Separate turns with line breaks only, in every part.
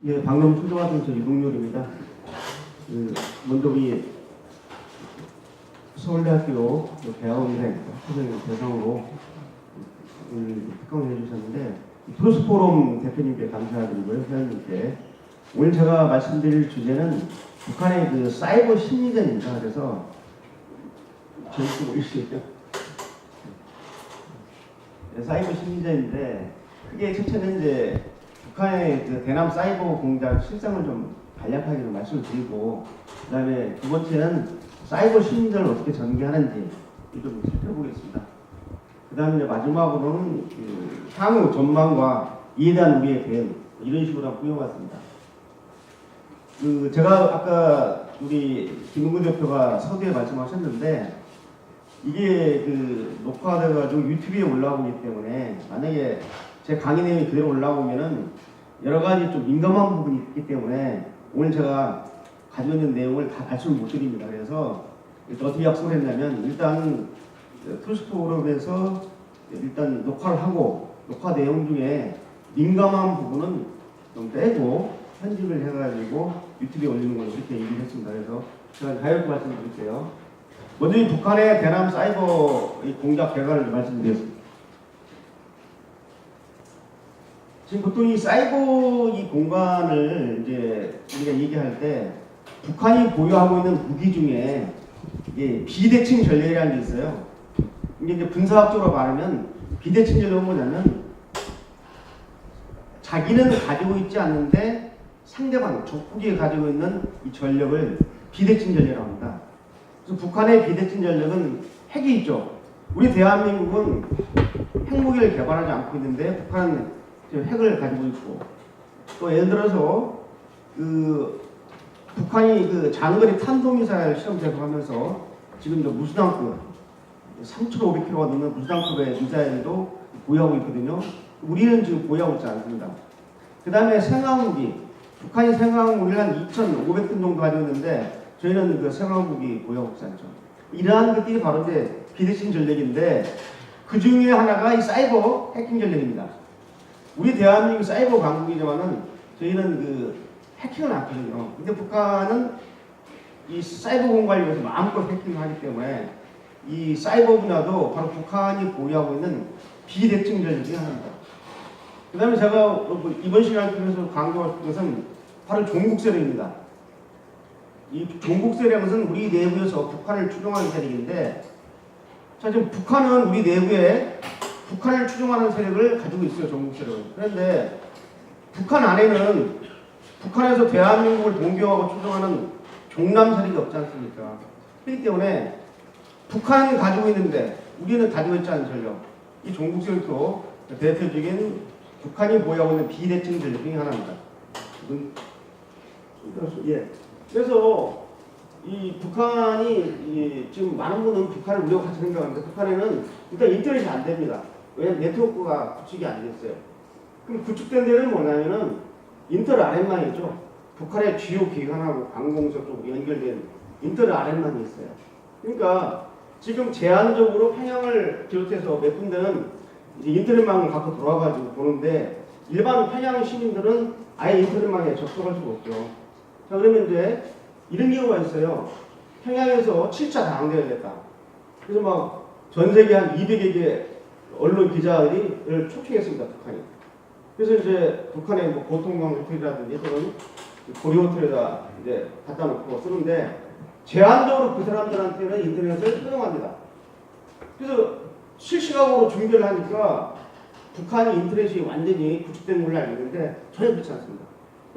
예, 방금 소개받은 저 이동률입니다. 먼저 우리 서울대학교 대학원이라니까 선생님 대상으로 오늘 특강을 해주셨는데 프로스포럼 대표님께 감사드리고요, 회원님께. 오늘 제가 말씀드릴 주제는 북한의 그 사이버 심리전입니다. 그래서 저희 보이시죠? 사이버 심리전인데 크게 첫째는 이제 북한의 그 대남 사이버 공작 실상을 좀 간략하게 좀 말씀을 드리고, 그 다음에 두 번째는 사이버 심리전을 어떻게 전개하는지 좀 살펴보겠습니다. 그 다음에 마지막으로는 그 향후 전망과 이에 대한 우리의 대응, 이런 식으로 한번 꾸며봤습니다. 제가 아까 우리 김은구 대표가 서두에 말씀하셨는데, 이게 녹화돼가지고 유튜브에 올라오기 때문에 만약에 제 강의 내용이 그대로 올라오면은 여러 가지 좀 민감한 부분이 있기 때문에 오늘 제가 가지고 있는 내용을 다 말씀을 못 드립니다. 그래서 어떻게 약속을 했냐면, 일단 트루스포럼에서 일단 녹화를 하고, 녹화 내용 중에 민감한 부분은 좀 빼고 편집을 해가지고 유튜브에 올리는 걸로 이렇게 얘기를 했습니다. 그래서 제가 자유롭게 말씀드릴게요. 먼저 이 북한의 대남 사이버 공작 결과를 말씀드리겠습니다. 지금 보통 이 사이버 이 공간을 이제 우리가 얘기할 때 북한이 보유하고 있는 무기 중에 이게 비대칭 전략이라는 게 있어요. 이게 이제 분사학적으로 말하면 비대칭 전략은 뭐냐면 자기는 가지고 있지 않는데 상대방, 적국이 가지고 있는 이 전력을 비대칭 전략이라고 합니다. 그래서 북한의 비대칭 전략은 핵이 있죠. 우리 대한민국은 핵무기를 개발하지 않고 있는데 북한은 핵을 가지고 있고, 또 예를 들어서 북한이 장거리 탄도미사일 시험 제공하면서 지금 무수단급 3,500km가 넘는 무수단급의 미사일도 보유하고 있거든요. 우리는 지금 보유하고 있지 않습니다. 그 다음에 생화무기, 북한이 생화무기를 한 2,500톤 정도 가지고 있는데 저희는 그 생화무기 보유하고 있지 않죠. 이러한 것들이 바로 이제 비대칭 전략인데, 그 중에 하나가 이 사이버 해킹 전략입니다. 우리 대한민국 사이버 강국이지만은 저희는 해킹을 안 하거든요. 근데 북한은 이 사이버 공간에 대해서 마음껏 해킹을 하기 때문에 이 사이버 분야도 바로 북한이 보유하고 있는 비대칭 전략 중에 하나입니다. 그 다음에 제가 이번 시간을 통해서 강조할 것은 바로 종국 세력입니다. 이 종국 세력은 우리 내부에서 북한을 추종하는 세력인데, 자, 지금 북한은 우리 내부에 북한을 추종하는 세력을 가지고 있어요, 종국 세력은. 그런데 북한 안에는 북한에서 대한민국을 동경하고 추종하는 종남 세력이 없지 않습니까? 그렇기 때문에 북한이 가지고 있는데 우리는 가지고 있지 않은 전력, 이 종국 세력도 대표적인 북한이 보유하고 있는 비대칭 전력 중에 하나입니다. 예. 그래서 이 북한이 지금 많은 분은 북한을 우리와 같이 생각하는데, 북한에는 일단 인터넷이 안 됩니다. 왜냐하면 네트워크가 구축이 안 됐어요. 그럼 구축된 데는 뭐냐면은 인터넷 RM만이죠. 북한의 주요 기관하고 관공서 쪽 연결된 인터넷 RM만이 있어요. 그러니까 지금 제한적으로 평양을 비롯해서 몇 군데는 이제 인터넷망을 갖고 돌아가지고 보는데, 일반 평양 시민들은 아예 인터넷망에 접속할 수가 없죠. 자, 그러면 이제 이런 경우가 있어요. 평양에서 7차 당대회겠다. 그래서 막 전 세계 한 200여 개 언론 기자들을 초청했습니다, 북한이. 그래서 이제 북한의 고통강 호텔이라든지 또는 고리 호텔에다 이제 갖다 놓고 쓰는데, 제한적으로 그 사람들한테는 인터넷을 허용합니다. 그래서 실시간으로 중계를 하니까 북한이 인터넷이 완전히 구축된 걸로 알고 있는데 전혀 그렇지 않습니다.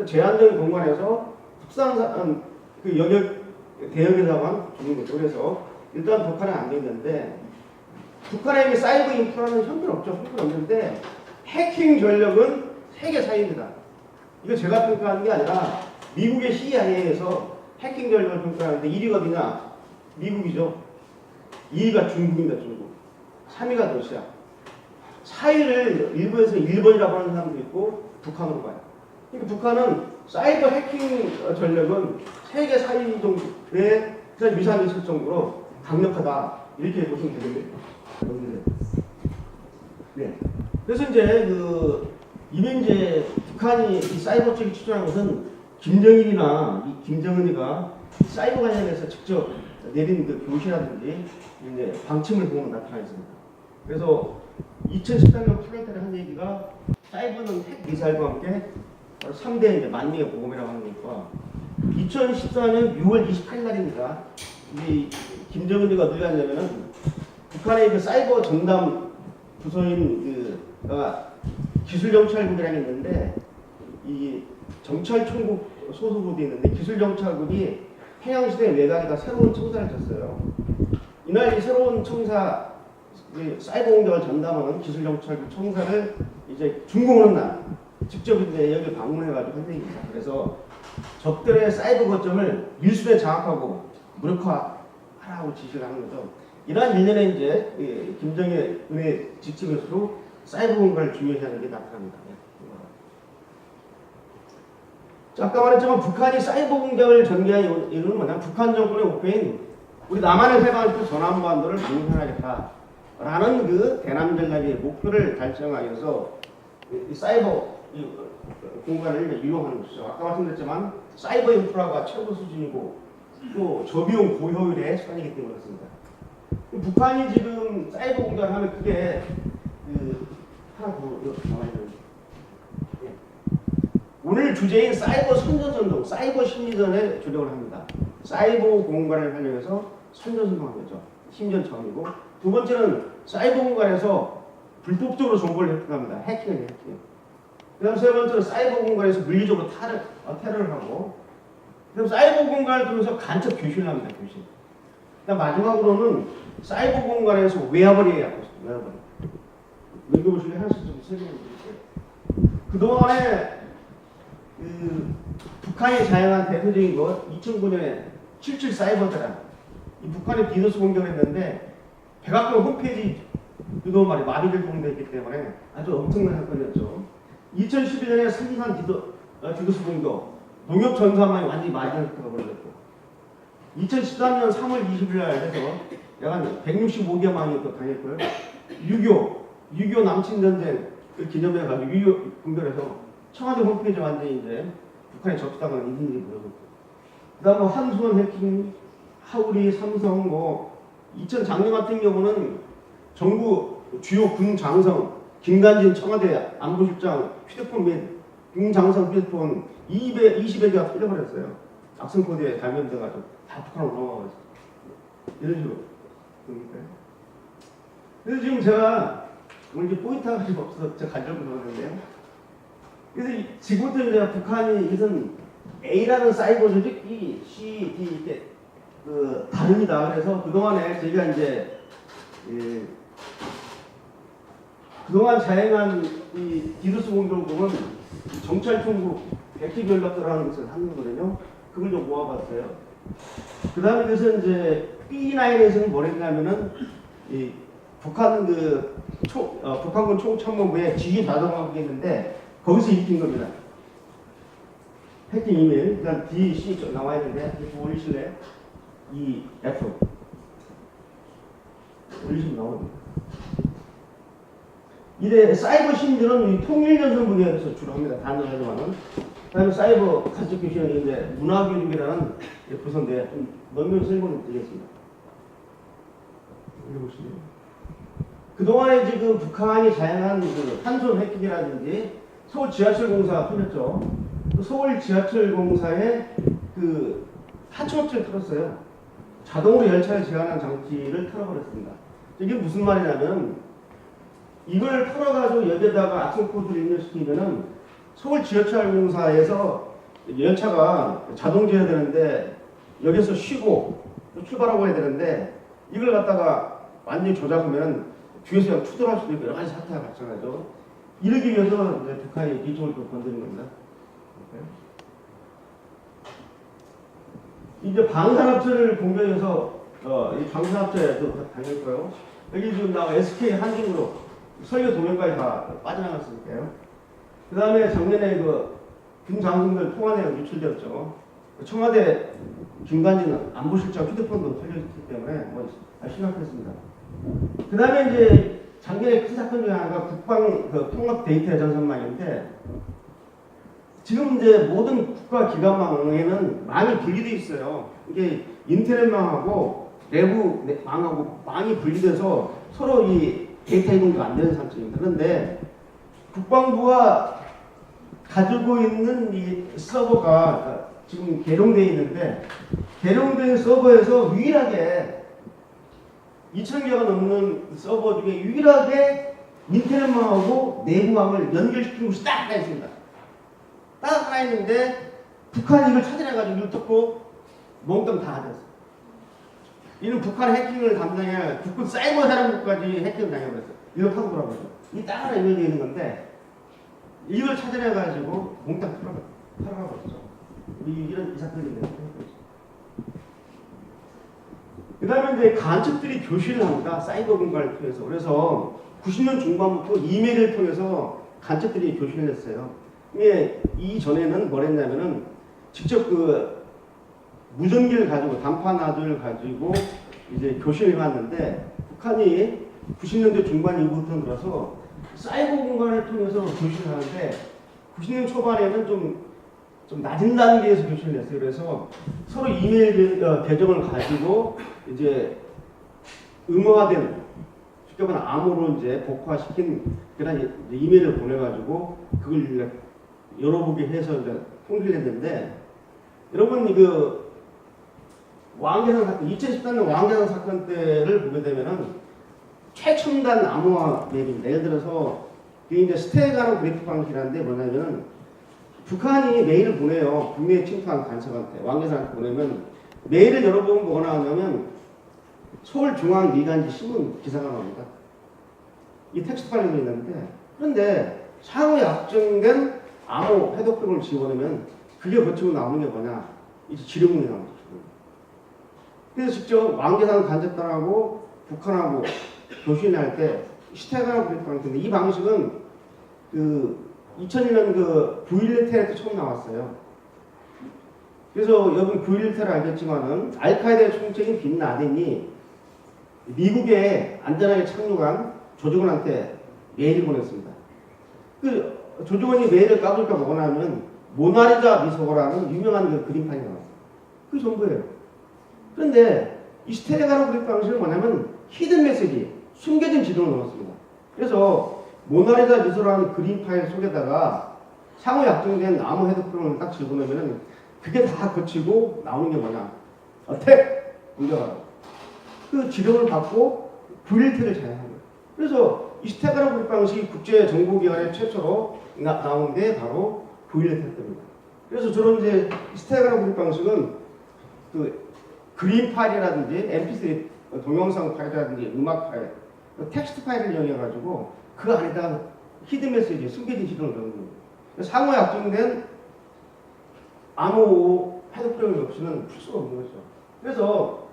제한적인 공간에서 특수한 그 영역 대역에다만 주는 거죠. 그래서 일단 북한은 안 되는데, 북한에게 사이버 인프라는 형편없죠. 형편없는데 해킹 전력은 세계 4위입니다. 이거 제가 평가하는 게 아니라 미국의 CIA에서 해킹 전력을 평가하는데 1위가 어디냐? 미국이죠. 2위가 중국입니다. 중국. 3위가 러시아. 4위를 일부에서 일본이라고 하는 사람도 있고 북한으로 봐요. 그러니까 북한은 사이버 해킹 전력은 세계 4위 정도의 위상이 있을 정도로 강력하다, 이렇게 보시면 되겠네요. 네. 그래서 이제 이민재 북한이 이 사이버 쪽에 추진한 것은 김정일이나 이 김정은이가 사이버 관련해서 직접 내린 그 교시라든지 이제 방침을 보면 나타나 있습니다. 그래서 2013년 8월달에 한 얘기가 사이버는 핵 미사일과 함께 3대 이제 만민의 보험이라고 하는 거니까 2014년 6월 28일 날입니다. 이 김정은이가 어디 갔냐면은 북한의 그 사이버 전담 부서인 그 기술정찰국이라는 게 있는데 이 정찰총국 소속으로 있는데 기술정찰국이 평양시대 외곽에다 새로운 청사를 쳤어요. 이날 이 새로운 청사 사이버 공격을 전담하는 기술정찰국 청사를 이제 준공하는 날 직접 이제 여기 방문해가지고 한 얘기입니다. 그래서 적들의 사이버 거점을 밀수에 장악하고 무력화하라고 지시를 하는 거죠. 이러한 일련의 이제 김정일의 지침에서도 사이버 공간을 중요시하는 게 나타납니다. 아까 말했지만 북한이 사이버 공격을 전개한 이유는 뭐냐? 북한 정권의 목표인 우리 남한을 해방할 전함반도를 공격하겠다라는 그 대남 전략의 목표를 달성하기 위해서 이 사이버 공간을 이용하는 것이죠. 아까 말씀드렸지만 사이버 인프라가 최고 수준이고 또 저비용 고효율의 수단이기 때문에 그렇습니다. 북한이 지금 사이버 공격을 하면 그게 하나 더 나와 있는 오늘 주제인 사이버 선전선동, 사이버 심리전에 주력을 합니다. 사이버 공간을 활용해서 선전선동하는 거죠. 심리전 차원이고 두 번째는 사이버 공간에서 불법적으로 정보를 획득합니다. 해킹이에요, 해킹. 그다음 세 번째는 사이버 공간에서 물리적으로 테러를 하고 그다음 사이버 공간을 통해서 간첩 교신을 합니다. 교신. 그다음 마지막으로는 사이버 공간에서 외화벌이에요. 외화벌이. 읽어보시면 하나씩 좀 설명해 드릴게요. 그동안에 북한이 자행한 대표적인 것 2009년에 77 사이버 대란 이 북한이 디도스 공격을 했는데 백악관 홈페이지 그동안 말이 마비될 공격이기 때문에 아주 엄청난 사건이었죠. 2011년에 삼산 디도스 공격 농협 전산망이 완전히 마비되어가 버렸고 2013년 3월 20일 날 해서 약 165개 망이 또 당했고요. 6.25 남친 전쟁 기념해 가지고 6.25 분별해서 청와대 홈페이지 완전히 이제 북한에 접수당하는 이들이 보여줬고 그다음 한수원 해킹, 하우리, 삼성 2000 작년 같은 경우는 정부 주요 군 장성 김관진 청와대 안보실장 휴대폰 및 군 장성 휴대폰 20여 개가 털려버렸어요. 악성 코드에 감염돼가지고 다 북한으로 넘어가고 있어요. 이런 식으로 그러니까요. 그래서 지금 제가 오늘 이제 포인트가 없어서 제가 가져오고 그러는데요. 그래서 지금부터 이제 북한이 이것은 A라는 사이버 조직이 C, D 이렇게 다릅니다. 그래서 그동안에 저희가 이제 그동안 자행한 이 디도스 공격은 정찰총국 백기 연락들하는 것을 하는 거거든요. 그걸 좀 모아봤어요. 그 다음에 그래서 이제 B9에서는 뭘 했냐면은 이 북한 북한군 총참모부의 지휘 자동화가 있는데 거기서 입힌 겁니다. 해킹 이메일, 일단 D, C 나와 있는데 이거 올리실래요? E, F 올리시면 나옵니다. 이래 사이버 심리는 통일전선 분야에서 주로 합니다. 단어하지만은 그다음에 사이버 간접 교신은 이제 문화교육이라는 부서인데 좀 넓은 설명을 드리겠습니다. 읽어보시죠. 그동안에 지금 북한이 자행한 한손 해킹이라든지 서울 지하철공사 풀렸죠. 서울 지하철공사에 하청업체를 틀었어요. 자동으로 열차를 제한하는 장치를 틀어버렸습니다. 이게 무슨 말이냐면 이걸 털어가지고 여기다가 악성코드를 입력시키면은 서울 지하철공사에서 열차가 자동제어야 되는데 여기서 쉬고 또 출발하고 해야 되는데 이걸 갖다가 완전히 조작하면 뒤에서 그냥 추돌할 수도 있고 여러 가지 사태가 발생하죠. 이러기 위해서 이제 북한이 뒤쪽을 또 건드는 겁니다. 이제 방산업체를 공격해서 이 방산업체도 당했고요. 여기 지금 나와 SK 한진으로 설계 도면까지 다 빠져나갔으니까요. 그 다음에 작년에 군 장성들 통화내가 유출되었죠. 청와대 김관진 안보실장 휴대폰도 털려있기 때문에 심각했습니다. 그 다음에 이제 작년에 큰 사건 중에 하나가 국방 통합 데이터 전산망인데 지금 이제 모든 국가 기관망에는 망이 분리되어 있어요. 이게 인터넷망하고 내부 망하고 망이 분리돼서 서로 이 데이터 이동도 안 되는 상태입니다. 그런데 국방부가 가지고 있는 이 서버가 지금 개룡되어 있는데 개룡된 서버에서 유일하게 2,000개가 넘는 서버 중에 유일하게 인터넷망하고 내부망을 연결시키는 곳이 딱 하나 있습니다. 딱 하나 있는데 북한이 이걸 찾아내가지고 이걸 뜯고 몽땅 다 하셨어요. 이는 북한 해킹을 담당해야 국군 사이버 사령부까지 해킹을 당해버렸어요. 이걸 타고 돌아가죠. 이 딱 하나 연결되어 있는 건데 이걸 찾아내가지고 몽땅 털어가버렸죠. 이런 이 사건이 되는 거죠. 그 다음에 이제 간첩들이 교실을 합니다. 사이버 공간을 통해서. 그래서 90년 중반부터 이메일을 통해서 간첩들이 교실을 했어요. 이게 이전에는 뭘 했냐면은 직접 그 무전기를 가지고 단판화두를 가지고 이제 교실을 해왔는데 북한이 90년대 중반 이후부터 들어서 사이버 공간을 통해서 교실을 하는데 90년 초반에는 좀 낮은 단계에서 교실을 했어요. 그래서 서로 이메일 계정을 가지고 이제 음화된 쉽게 말하면 암호로 이제 복화시킨 그런 이메일을 보내가지고 그걸 열어보게 해서 이제 통일을 했는데 여러분 그 왕계산 사건 2014년 왕계산 사건 때를 보게 되면은 최첨단 암호화 맵입니다. 예를 들어서 이게 이제 스테가노 그래프 방식이라는데 뭐냐면은 북한이 메일을 보내요. 국내에 침투한 간첩한테 왕계산한테 보내면 메일을 열어보면 뭐가 나오냐면 서울중앙미간지 신문 기사가 나옵니다. 이 텍스트 파일이 있는데 그런데 상호 약정된 암호 해독병을 집어넣으면 그게 거치고 나오는 게 뭐냐 이제 지령문이 나옵니다. 그래서 직접 왕계산 간접단하고 북한하고 교신할 때 스테가노 그래프 방식인데 이 방식은 그 2001년 그 9.11 테러 때 처음 나왔어요. 그래서 여러분 9.11 테러 알겠지만은 알카에다의 총책인 빈 라덴이 미국에 안전하게 착륙한 조직원한테 메일을 보냈습니다. 그 조직원이 메일을 까보니까 뭐가 나오면 모나리자 미소라는 유명한 그 그림판이 나왔어요. 그게 전부예요. 그런데 이 스테가노 그래프 방식은 뭐냐면 히든 메시지, 숨겨진 지도를 넣었습니다. 그래서 모나리자 미소라는 그림 파일 속에다가 상호 약정된 암호 해독 프로그램을 딱 집어넣으면 그게 다 거치고 나오는 게 뭐냐. 어택! 공격하라. 그 지령을 받고 9.11를 자행한 거예요. 그래서 이 스테가노 그래프 방식이 국제정보기관의 최초로 나온 게 바로 9.11 때입니다. 그래서 저런 이제 스테가노 그래프 방식은 그 그림 파일이라든지 mp3 동영상 파일이라든지 음악 파일, 텍스트 파일을 이용해가지고 그 안에다가 히든 메시지, 숨겨진 지령을 넣는 거예요. 상호 약정된 암호 해독 프로그램 없이는 풀 수가 없는 거죠. 그래서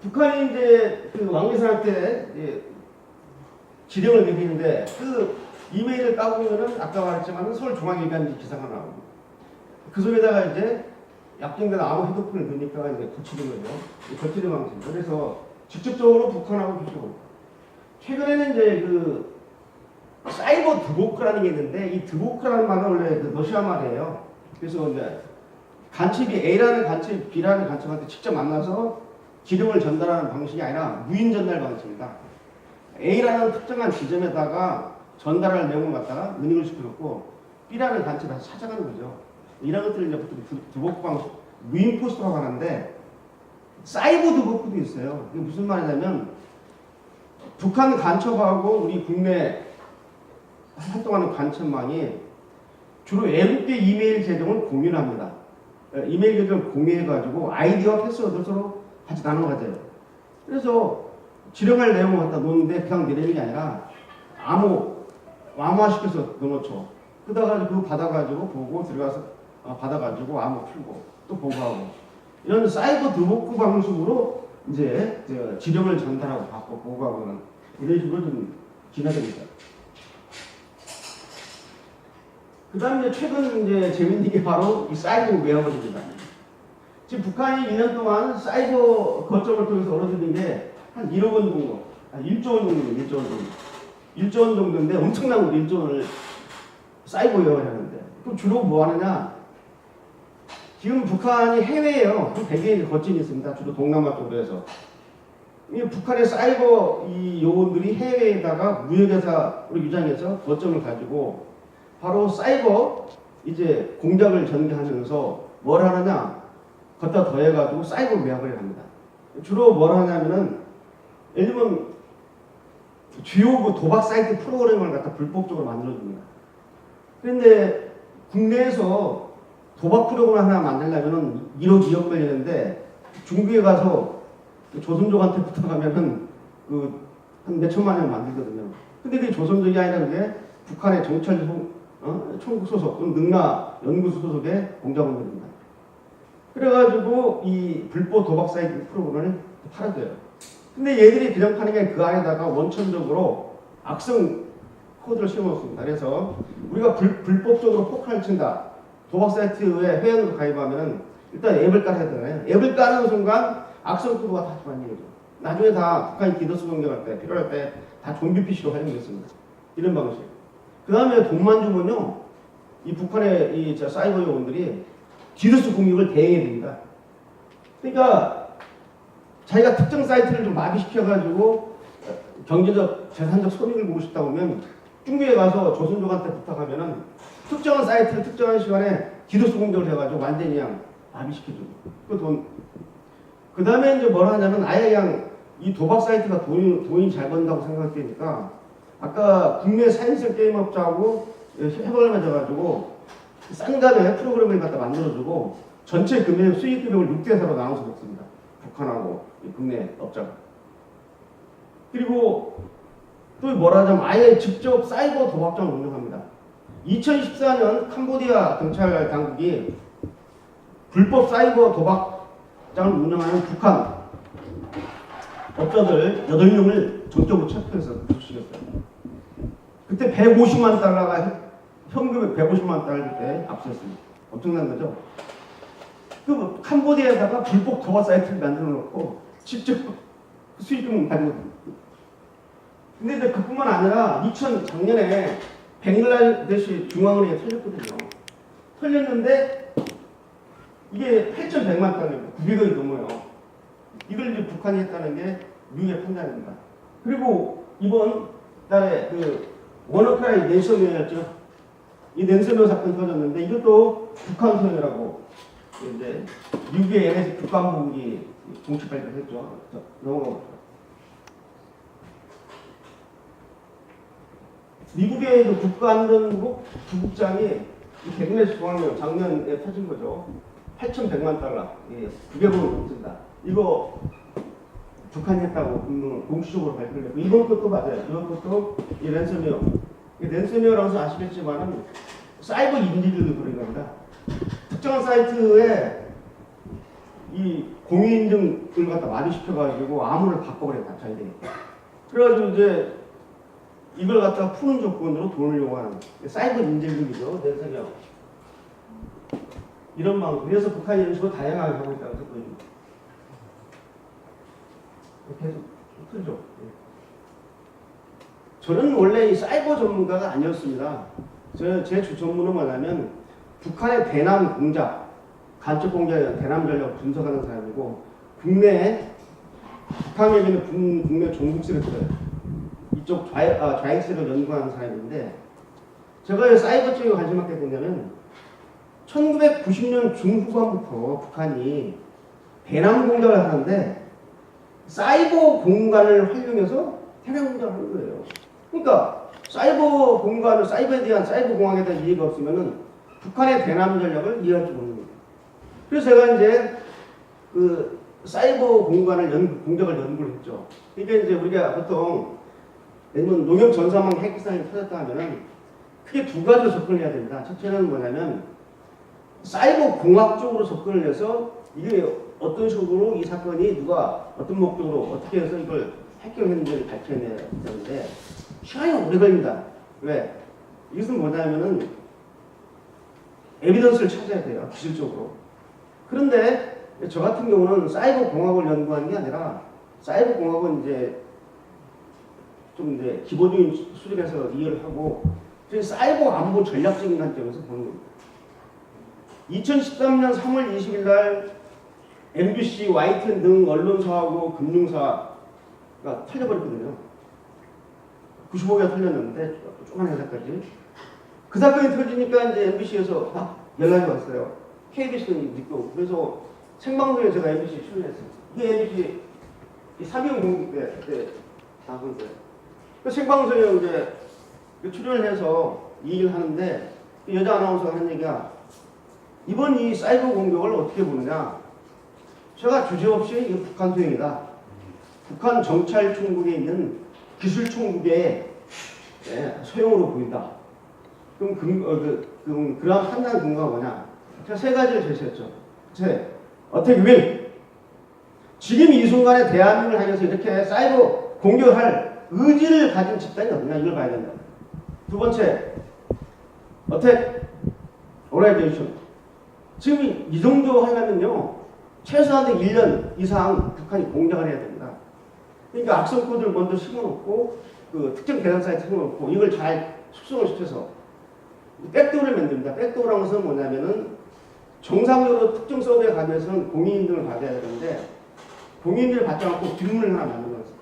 북한이 이제 그 왕계산한테 지령을 내리는데 그 이메일을 까보면은 아까 말했지만 서울중앙일간지 기사가 나오고 그 속에다가 이제 약정된 암호 해독 프로그램을 넣으니까 이제 거치는 거죠. 거치는 방식입니다. 그래서 직접적으로 북한하고 교수고 최근에는 이제 그 사이버 드보크라는 게 있는데 이 드보크라는 말은 원래 그 러시아 말이에요. 그래서 이제 간첩이 A라는 간첩, B라는 간첩한테 직접 만나서 지령을 전달하는 방식이 아니라 무인 전달 방식입니다. A라는 특정한 지점에다가 전달할 내용을 갖다가 은닉을 시켜놓고 B라는 간첩에 찾아가는 거죠. 이런 것들을 이제 보통 드보크 방식, 무인 포스트라고 하는데 사이버 드보크도 있어요. 이게 무슨 말이냐면 북한 간첩하고 우리 국내 활동하는 간첩망이 주로 외국계 이메일 계정을 공유를 합니다. 이메일 계정을 공유해가지고 아이디와 패스워드를 서로 같이 나눠 가져요. 그래서 지령할 내용을 갖다 놓는데 그냥 내리는 게 아니라 암호화시켜서 넣어놓죠. 그러다가 그거 받아가지고 보고 들어가서 받아가지고 암호 풀고 또 보고하고 이런 사이버 드보크 방식으로 이제 지령을 전달하고 받고 보고하고는 이런 식으로 좀 진화됩니다. 그 다음에 최근 이제 재밌는 게 바로 이 사이버 웨어입니다. 지금 북한이 2년 동안 사이버 거점을 통해서 얻어들인 게 한 1억 원 정도, 1조 원 정도입니다. 1조 원 정도. 1조 원 정도인데 엄청난 1조 원을 사이버 웨어를 하는데 그럼 주로 뭐 하느냐? 지금 북한이 해외에요. 한 100개 거점이 있습니다. 주로 동남아 쪽에서. 이 북한의 사이버 이 요원들이 해외에다가 무역회사 우리 유장에서 거점을 가지고 바로 사이버 이제 공작을 전개하면서 뭘 하느냐? 걷다 더해가지고 사이버 매각을 합니다. 주로 뭘 하냐면은 예를 들면 주요 그 도박 사이트 프로그램을 갖다 불법적으로 만들어줍니다. 그런데 국내에서 도박 프로그램 하나 만들려면은 1억, 2억 걸리는데 중국에 가서 조선족한테 부탁하면은 그 한 몇천만 원 만들거든요. 근데 그게 조선족이 아니라 그게 북한의 정찰 총국 소속, 능라 연구소 소속의 공작원들입니다. 그래가지고 이 불법 도박 사이트 프로그램을 팔아줘요. 근데 얘들이 그냥 파는 게 그 안에다가 원천적으로 악성 코드를 씌워놓습니다. 그래서 우리가 불법적으로 포크를 친다. 도박 사이트에 회원으로 가입하면은 일단 앱을 깔아야 되잖아요. 앱을 까는 순간 악성 코드가 다 들어가는 거죠. 나중에 다 북한이 디도스 공격할 때, 필요할 때 다 좀비 PC로 활용됐습니다. 이런 방식. 그 다음에 돈만 주면요, 이 북한의 이 사이버 요원들이 디도스 공격을 대행해 줍니다. 그러니까 자기가 특정 사이트를 좀 마비시켜가지고 경제적, 재산적 손익을 보고 싶다 보면 중국에 가서 조선족한테 부탁하면은 특정한 사이트를 특정한 시간에 디도스 공격을 해가지고 완전히 그냥 마비시켜주고 그 돈. 그 다음에 이제 뭘 하냐면 아예 그냥 이 도박 사이트가 돈이 잘 번다고 생각되니까 아까 국내 사인성 게임업자하고 협약을 맺어가지고 싼 값에 프로그램을 갖다 만들어주고 전체 금액 수익 금액을 6대4로 나눠서 먹습니다. 북한하고 국내 업자가. 그리고 또 뭐라 하자면 아예 직접 사이버 도박장을 운영합니다. 2014년 캄보디아 경찰 당국이 불법 사이버 도박장을 운영하는 북한 업자들 8명을 전적으로 체포해서 구속시켰어요. 그때 150만 달러가 현금 150만 달러 때 압수했습니다. 엄청난 거죠. 그 캄보디아에다가 불법 도박 사이트를 만들어 놓고 직접 수익금을 가지고. 근데 이제 그뿐만 아니라 작년에 벵글라데시 중앙은행에 털렸거든요. 털렸는데 이게 8,100만 달러입니다. 900억이 넘어요. 이걸 이제 북한이 했다는 게 미국의 판단입니다. 그리고 이번 달에 그 워너크라이 낸서메였죠. 이 낸서메 사건이 터졌는데 이것도 북한 소유라고 이제 미국의 NS 국방부국이 공식 발표를 했죠. 넘어가보죠. 미국의 그 국가안전국 부국장이 베그네시 중앙령 작년에 터진 거죠. 8,100만 달러, 900억을 넘습니다. 이거 북한이 했다고 공식적으로 발표를 했고 이번 것도 맞아요. 이번 것도 이 랜섬웨어. 이 랜섬웨어라고 해서 아시겠지만은 사이버 인디들도 그런 겁니다. 특정한 사이트에 이 공인인증을 갖다 마비시켜가지고 암호를 바꿔버렸다 자기들이. 그래가지고 이제 이걸 갖다가 푸는 조건으로 돈을 요구하는 사이버 인질극이죠. 랜섬웨어. 이런 방법. 그래서 북한이 이런 식으로 다양하게 하고 있다고 했거든요. 계속 틀죠. 저는 원래 이 사이버 전문가가 아니었습니다. 제 주 전문은 뭐냐면 북한의 대남 공작, 간첩 공작의 대남 전략을 분석하는 사람이고 국내에 북한에 있는 국내 종북세력들 이쪽 좌익세력 연구하는 사람인데 제가 사이버 쪽에 관심 갖게 됐냐면 1990년 중후반부터 북한이 대남 공작을 하는데 사이버 공간을 활용해서 대남 공작을 하는 거예요. 그러니까 사이버 공간을 사이버에 대한 사이버 공학에 대한 이해가 없으면은 북한의 대남 전략을 이해할 줄 모르는 거예요. 그래서 제가 이제 그 사이버 공간을 공작을 연구를 했죠. 그러니까 이제 우리가 보통 예를 농협 전산망 해킹사건이 터졌다 하면은 크게 두 가지로 접근을 해야 됩니다. 첫째는 뭐냐면 사이버 공학적으로 접근을 해서 이게 어떤 식으로 이 사건이 누가 어떤 목적으로 어떻게 해서 이걸 해결했는지를 밝혀내야 되는데 시간이 오래 걸립니다. 왜? 이것은 뭐냐면은 에비던스를 찾아야 돼요. 기술적으로. 그런데 저 같은 경우는 사이버 공학을 연구하는 게 아니라 사이버 공학은 이제 좀 이제 기본적인 수준에서 이해를 하고 사이버 안보 전략적인 관점에서 보는 겁니다. 2013년 3월 20일 날 MBC, YTN 등 언론사하고 금융사가 털려버렸거든요. 95개가 털렸는데 조그만 회사까지. 그 사건이 터지니까 이제 MBC에서 막 연락이 왔어요. KBS는 믿고. 그래서 생방송에 제가 MBC 출연했어요. 이게 MBC 3.1 공개 때 나온 거예요. 그 생방송에 이제 출연을 해서 이 일을 하는데 여자 아나운서가 하는 얘기가 이번 이 사이버 공격을 어떻게 보느냐. 제가 주저없이 이거 북한 소행이다. 북한 정찰총국에 있는 기술총국의 소용으로 보인다. 그럼 그러한 판단 근거가 뭐냐? 제가 세 가지를 제시했죠. 어떻게 왜 지금 이 순간에 대한민국을 향해서 이렇게 사이버 공격을 할 의지를 가진 집단이 없냐 이걸 봐야 된다. 두 번째, 어택 오라이제이션. 지금 이 정도 하려면요 최소한 1년 이상 북한이 공격을 해야 됩니다. 그러니까 악성 코드를 먼저 심어놓고 그 특정 대상사에 심어놓고 이걸 잘 숙성을 시켜서 백도어를 만듭니다. 백도어라는 것은 뭐냐면은 정상적으로 특정 서버에 가기 위해서는 공인인증을 받아야 되는데 공인인증을 받지 않고 뒷문을 하나 만드는 거죠.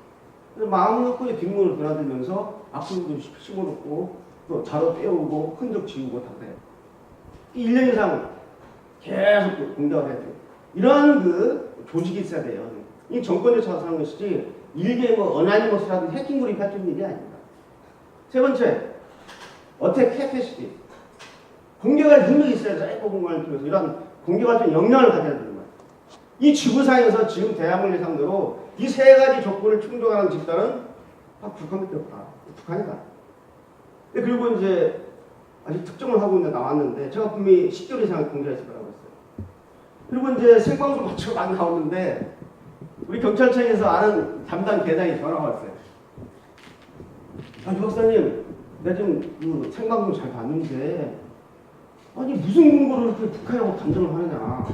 그래서 마음 놓고 뒷문을 드나들면서 악성도 심어놓고 또 자료 떼우고 흔적 지우고 다 그래요. 1년 이상 계속 공격을 해야 돼요. 이러한 그 조직이 있어야 돼요. 이 정권에 처해서 하는 것이지 일개 뭐 어나니머스라든지 해킹 그룹이 할 일이 아닙니다. 세 번째, 어택 캐패시티. 공격할 능력이 있어야 사이버 공격을 통해서 이런 공격할 수 있는 역량을 가져야 되는 거예요. 이 지구상에서 지금 대한민국을 상대로 이 세 가지 조건을 충족하는 집단은 다 북한밖에 없다. 북한이다. 그리고 이제 아직 특정을 하고 있는데 나왔는데 제가 분명히 10개월 이상 공개했을 거라고 했어요. 그리고 이제 생방송 마치고 막 나오는데 우리 경찰청에서 아는 담당 계장이 전화가 왔어요. 아, 유 박사님, 내가 지금 그 생방송 잘 봤는데 아니 무슨 근거로 이렇게 북한하고 단정을 하느냐.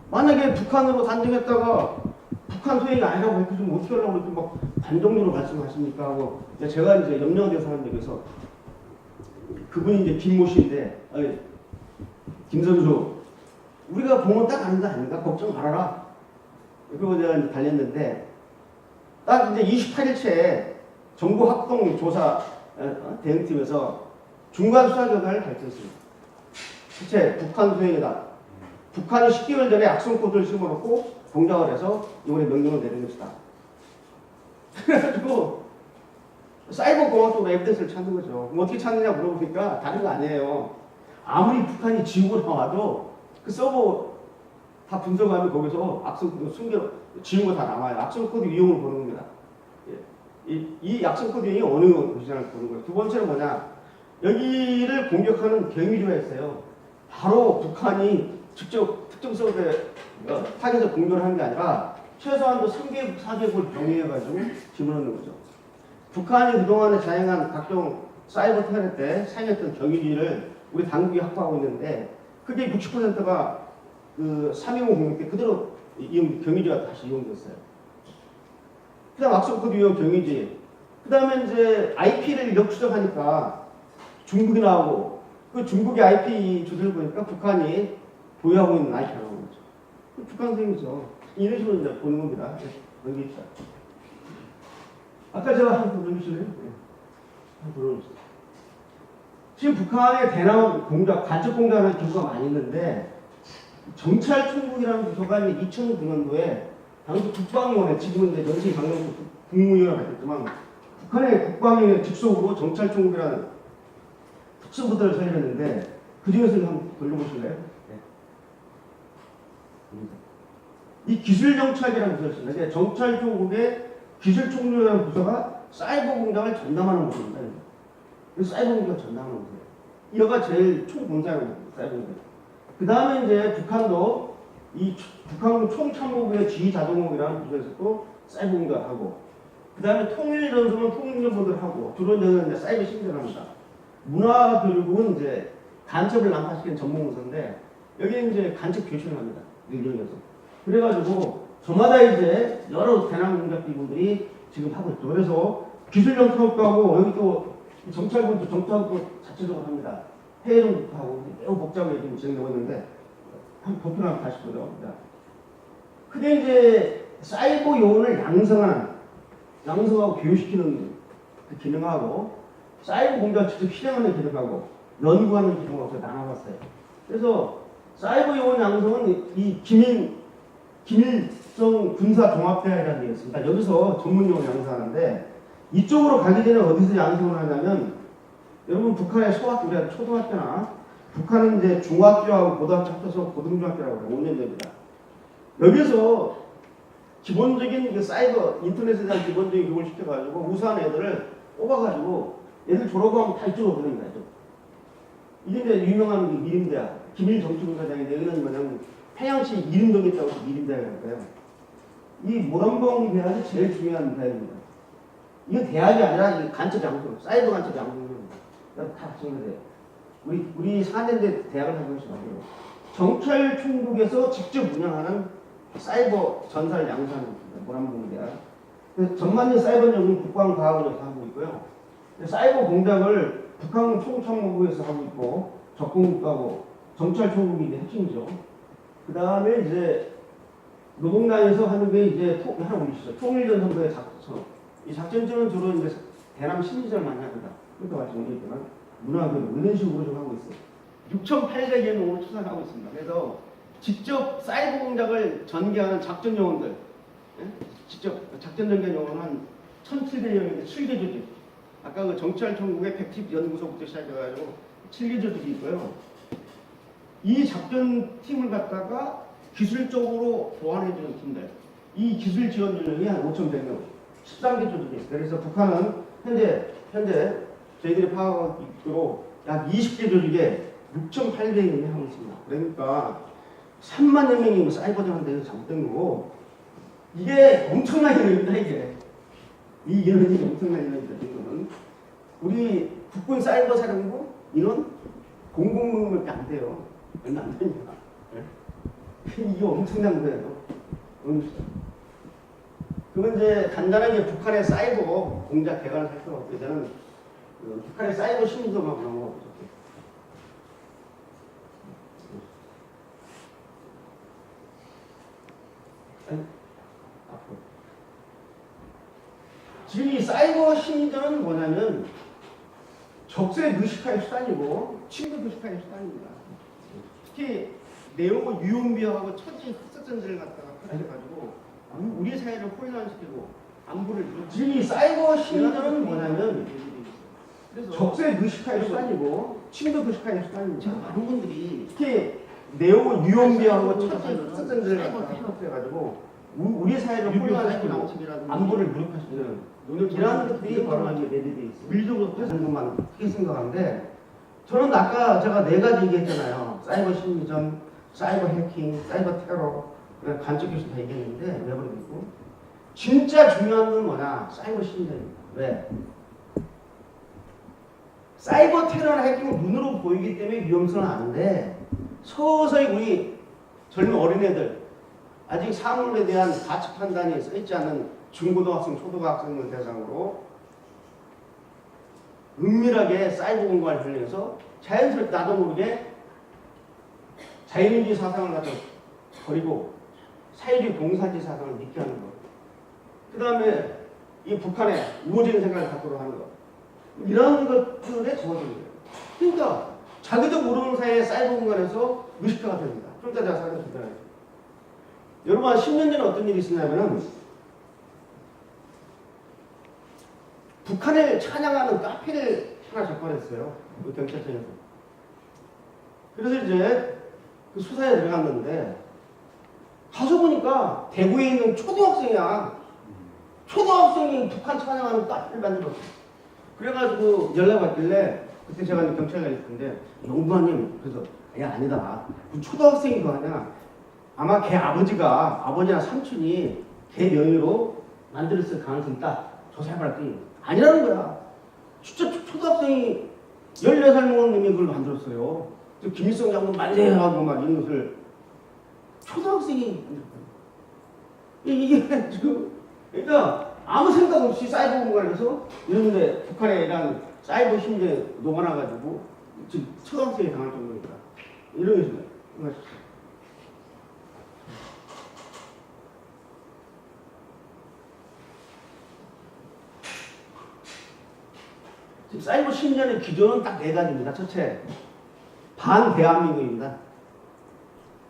만약에 북한으로 단정했다가 북한 소행이 아니라고 밝혀주면 어떻게 하려고 이렇게 막 단정적으로 말씀하십니까 하고 제가 이제 염려가 돼서 하는 얘기에서 그분이 이제 김모 씨인데 김선수 우리가 보면 딱 아는 거 아닌가? 걱정 말아라. 그리고 제가 이제 달렸는데 딱 이제 28일째 정보합동조사 대응팀에서 중간 수사 결과를 발표했습니다. 실제 북한 소행이다. 북한이 10개월 전에 악성 코드를 심어놓고 공작을 해서 이번에 명령을 내린 것이다. 그래가지고 사이버 공학적으로 에비던스를 찾는 거죠. 그럼 어떻게 찾느냐 물어보니까 다른 거 아니에요. 아무리 북한이 지우고 나와도 그 서버 다 분석하면 거기서 악성 코드 지운 거 다 나와요. 악성 코드 이용을 보는 겁니다. 이 악성 코드 이용이 어느 곳이냐를 보는 거예요. 두 번째는 뭐냐? 여기를 공격하는 경위조가 있어요. 바로 북한이 직접 특정 서버에 타겟을 공격을 하는 게 아니라 최소한도 3개국, 4개국을 병행해가지고 집어넣는 거죠. 북한이 그동안에 자행한 각종 사이버 테러 때 사용했던 경위지를 우리 당국이 확보하고 있는데 그게 60%가 그 3.15 공격 때 그대로 경위지가 다시 이용됐어요. 그 다음 악성코드 이용 경위지. 그 다음에 이제 IP를 역추적하니까 중국이 나오고 그 중국의 IP 주소를 보니까 북한이 보유하고 있는 IP가 나오는 거죠. 북한 소행이죠. 이런 식으로 이제 보는 겁니다. 넘깁시다. 아까 제가 한번 넘기실래요? 한번 돌아보세요. 지금 북한의 대남 공작, 간첩 공작하는 경우가 많이 있는데 정찰총국이라는 부서가 2009년도에 당시 국방위원회, 지금은 이제 전시 강력부 국무위원회가 됐지만 북한의 국방위원회 직속으로 정찰총국이라는 특수부대를 설립했는데 그 중에서 한번 돌려보실래요? 네. 이 기술정찰이라는 부서가 있습니다. 정찰총국의 기술총국이라는 부서가 사이버 공작을 전담하는 부서입니다. 사이버 공작을 전담하는 부서예요. 이거가 제일 총공작입니다. 사이버 공작. 그 다음에 이제 북한도 이 북한군 총참모부의 지휘자동국이라는 부서에서 또 사이버 공작을 하고 그 다음에 통일전선은 통일정보를 하고 주로는 이제 사이버 심리를 합니다. 문화교육은 이제 간첩을 난파시키는 전문부서인데 여기에 이제 간첩 교육을 합니다. 일정에서. 그래가지고 저마다 이제 여러 대남 공작기구들이 지금 하고 있죠. 그래서 기술정찰국하고 여기 또 정찰국도 정찰국 자체적으로 합니다. 해외정국도 하고 매우 복잡하게 지금 진행되고 있는데 한 버튼 한번 다시 보죠. 그게 이제 사이버 요원을 양성하고 교육시키는 그 기능하고 사이버 공작을 직접 실행하는 기능하고 연구하는 기능하고 나눠봤어요. 그래서 사이버 요원 양성은 이 김일성 군사 종합대학이라는 게 있습니다. 여기서 전문 용어 양성하는데 이쪽으로 가기 전에 어디서 양성을 하냐면 여러분 북한의 소학교, 우리가 초등학교나 북한은 이제 중학교하고 고등학교 합쳐서 고등중학교라고 해요. 5년 됩니다. 여기서 기본적인 그 사이버 인터넷에 대한 기본적인 교육을 시켜가지고 우수한 애들을 뽑아가지고 애들 졸업하면 다 이쪽으로 보내는 거예요. 이게 이제 유명한 미림대학 김일정치군사장인데 여기는 뭐냐면 평양시 미림동에 있다고 해서 미림대학이라고 해요. 이 모란봉 대학이 제일 중요한 대학입니다. 이건 대학이 아니라 이 간첩 양성, 사이버 간첩 양성입니다. 다 정리돼요. 우리 4년대 대학을 하고 있어요. 정찰총국에서 직접 운영하는 사이버 전사를 양성하는 겁니다. 모란봉대학. 전반전 사이버 연구는 국방과학원에서 하고 있고요. 사이버 공작을 북한 총참모부에서 하고 있고 적공국하고 정찰총국이 이제 핵심이죠. 그 다음에 이제 노동당에서 하는 게 이제 하나 올리시죠. 통일전선부의 작전. 이 작전전은 주로 이제 대남 심리전을 많이 합니다. 그것도 같이 얘기했지만 문화교육 이런 식으로 좀 하고 있어요. 6,800여 명으로 추산하고 있습니다. 그래서 직접 사이버 공작을 전개하는 작전 요원들, 예? 직접 작전 전개 요원은 한 1,700여 명인데 7개 조직. 아까 그 정찰총국의 백팁 연구소부터 시작해가지고 7개 조직이 있고요. 이 작전팀을 갖다가 기술적으로 보완해주는 팀들, 이 기술 지원 인력이 한 5,100명, 13개 조직이 있어요. 그래서 북한은 현재 저희들이 파악하고 있도록 약 20개 조직에 6,800명이 하고 있습니다. 그러니까 3만여 명이 사이버전한 데서 잘못된 거고, 이게 엄청난 인원입니다. 이 인원이 엄청난 인원입니다. 지금은 우리 국군 사이버 사령부 인원 000명밖에 안 돼요. 얼마 안 되니까. 이게 엄청난 거예요. 그건 이제 간단하게 북한의 사이버 공작 개간을 살펴봤을 때는 북한의 사이버 심리도만 그런 거 없었죠. 지금 이 사이버 심리전은 뭐냐면 적세 의식화의 수단이고 친구 의식화의 수단입니다. 특히 네오 유용비하고 처지 흑색전제를 갖다가 펼쳐가지고 우리 사회를 혼란시키고 안보를 지금 이 사이버 심리전은 뭐냐면 적세 의식화의 수단이고 친구 의식화의 수단입니다. 많은 분들이 특히 네오 유용비하고 처지 흑색전제를 갖다가 펼쳐가지고 우리 사회를 혼란시키고 안보를 무력화시키는 이런 것들이 바로 내재되어 있어요. 물리적으로 하는 것만 크게 생각하는데 저는 아까 제가 4가지 얘기했잖아요. 사이버 심리전, 사이버 해킹, 사이버 테러, 간첩 교수 다 얘기했는데 내버려두고 진짜 중요한 건 뭐냐? 사이버 심리전입니다. 왜? 사이버 테러나 해킹은 눈으로 보이기 때문에 위험성은 아는데 서서히 우리 젊은 어린애들 아직 사물에 대한 가치 판단이 써있지 않은 중고등학생, 초등학생을 대상으로 은밀하게 사이버 공간을 활용해서 자연스럽게 나도 모르게 자유민주주의 사상을 갖다 버리고 사회주의 봉사주의 사상을 믿게 하는 것. 그 다음에 이 북한의 우호적인 생각을 갖도록 하는 것. 이런 것들에 적어진 거예요. 그러니까 자기도 모르는 사이에 사이버 공간에서 의식화가 됩니다. 좀 이따 제가 설명드릴게요. 여러분 한 10년 전에 어떤 일이 있었냐면은 북한을 찬양하는 카페를 하나 접근했어요. 그 경찰청에서. 그래서 이제 그 수사에 들어갔는데 가서 보니까 대구에 있는 초등학생이야. 초등학생이 북한 찬양하는 카페를 만들었어. 그래가지고 연락 왔길래 그때 제가 경찰관이 있을 텐데 영부관님 그래서 야 아니다. 그 초등학생이 거 아니야. 아마 걔 아버지나 삼촌이 걔 명의로 만들었을 가능성이 있다. 조사해봤더니 아니라는 거야. 진짜 초등학생이 14살 먹은 놈이 그걸 만들었어요. 김일성 장군 만세하고 막 이런 것을 초등학생이 이게 지금 그러니까 아무 생각 없이 사이버 공간에서 이런데 북한에 이런 사이버 심리에 녹아나가지고 지금 초등학생이 당할 정도니까 이런 게 있습니다. 지금 사이버 심리전의 기조는 딱 네 가지입니다. 첫째, 반대한민국입니다.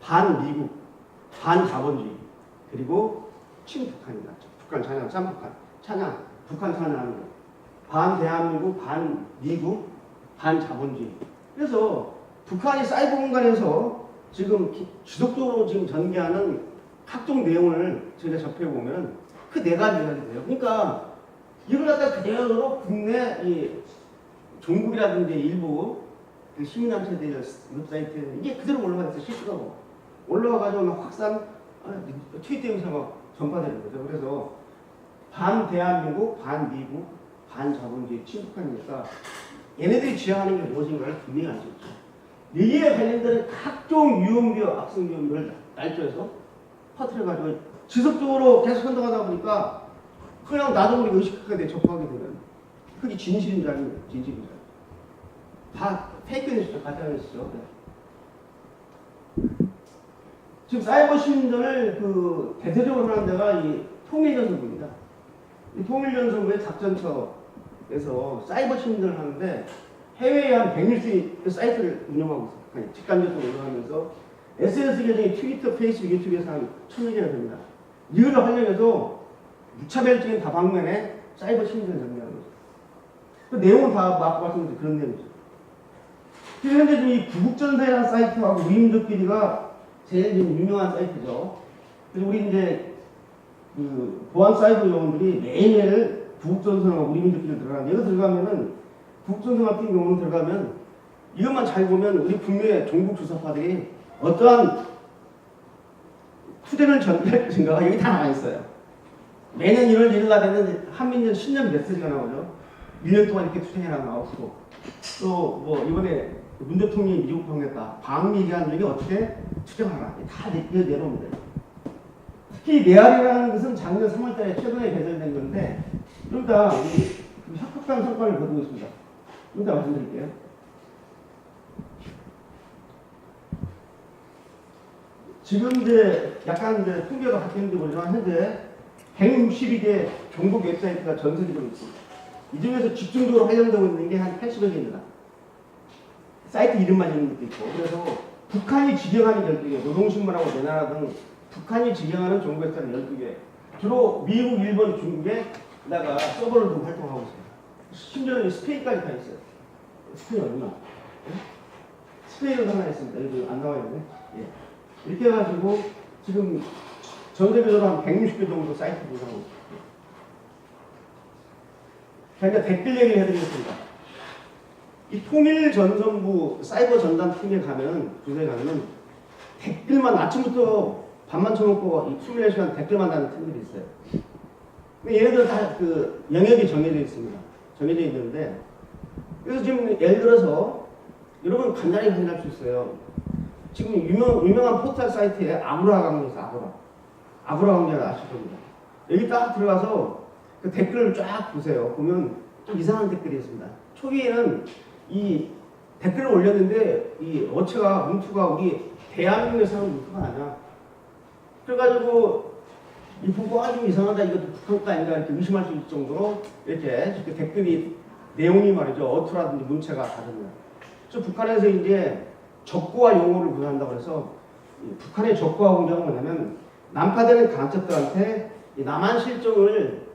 반미국, 반자본주의, 그리고 친북한입니다. 북한 찬양, 짠북한, 찬양, 북한 찬양, 반대한민국, 반미국, 반자본주의. 그래서 북한이 사이버 공간에서 지금 지속적으로 지금 전개하는 각종 내용을 저희가 접해보면 그 네 가지가 돼요. 그러니까 이걸 갖다 그대로 국내 이 종국이라든지 일부 그 시민단체들 웹사이트에 이게 그대로 올라가 있어요. 실시간으로. 올라와가지고 막 확산, 트위터에서 막 전파되는 거죠. 그래서 반대한민국, 반미국, 반자본주의, 친북한이니까 얘네들이 지향하는 게 무엇인가를 분명히 알 수 있죠. 여기에 관련된 각종 유언비어, 악성 유언비어를 날조해서 퍼뜨려가지고 지속적으로 계속 선동하다 보니까 그냥 나도 모르게 의식하게 접하게 되면 그게 진실인 줄 알면 진실인 줄 알면 다 페이크 뉴스죠. 가짜 뉴스죠. 지금 사이버 시민전을 그 대대적으로 하는 데가 이 통일전선부입니다. 이 통일전선부의 작전처에서 사이버 시민전을 하는데 해외에 한 100일 사이트를 운영하고 있어요. 직간접적으로 운영하면서 SNS 계정이 트위터, 페이스북, 유튜브에서 한 1000여 개가 됩니다. 이걸 활용해서 무차별적인 다방면에 사이버 시민전을 전개하는 거죠. 그 내용은 다 말씀드린 그런 내용이죠. 지금 현재 좀 이 구국전사라는 사이트하고 우리민족끼리가 제일 좀 유명한 사이트죠. 그래서 우리 이제 그 보안 사이버 요원들이 매일매일 구국전선하고 우리민족끼리 들어가는데 여기 들어가면은 구국전선 같은 경우는 들어가면 이것만 잘 보면 우리 국내 종북 주사파들이 어떠한 투쟁을 전개할 것인가가 여기 다 나와 있어요. 매년 1월 1일 날 되면 한민년 신년 메시지가 나오죠. 1년 동안 이렇게 투쟁해라 나오고 또 뭐 이번에 문 대통령이 미국 방문했다. 방미 기한중에 어떻게 투쟁하라. 다 내놓습니다. 특히 메아리라는 것은 작년 3월달에 최근에 개설된 건데 좀 이따 협력한 성과를 거두고 있습니다. 좀 이따 말씀드릴게요. 지금 이제 약간 이제 통계가 바뀌는지 모르지만 현재 162개 종북 웹사이트가 전설이 있습니다. 이 중에서 집중적으로 활용되고 있는 게 한 80여 개입니다. 사이트 이름만 있는 것도 있고. 그래서 북한이 지정하는 12개, 노동신문하고 내나라 등 북한이 지정하는 종북 웹사이트 12개. 주로 미국, 일본, 중국에다가 서버를 두고 활동하고 있어요. 심지어는 스페인까지 다 있어요. 스페인 얼마? 스페인으로 하나 있습니다. 여기 안 나와 있네. 예. 이렇게 해가지고 지금 전 세계적으로 한 160개 정도 사이트를 운영하고 있습니다. 그러니까 댓글 얘기를 해드리겠습니다. 이 통일전선부 사이버 전담 팀에 가면, 부서에 가면은 댓글만 아침부터 밥만 쳐먹고 24시간 댓글만 다는 팀들이 있어요. 얘네들 다 그 영역이 정해져 있습니다. 정해져 있는데, 그래서 지금 예를 들어서 여러분 간단히 확인할 수 있어요. 지금 유명한 포털 사이트에 아브라 강좌가 있어요. 아브라 강좌를 아실 겁니다. 여기 딱 들어가서 그 댓글을 쫙 보세요. 보면 좀 이상한 댓글이 있습니다. 초기에는 이 댓글을 올렸는데 이 어체가 문투가 우리 대한민국에서 하는 문투가 아니야. 그래가지고 이 보고 좀 이상하다, 이것도 북한 거 아닌가 이렇게 의심할 수 있을 정도로 이렇게 댓글이 내용이 말이죠. 어투라든지 문체가 다릅니다. 그래서 북한에서 이제 적고와 용어를 구사한다고 해서 북한의 적고와 공작은 뭐냐면 난파되는 간첩들한테 남한 실정을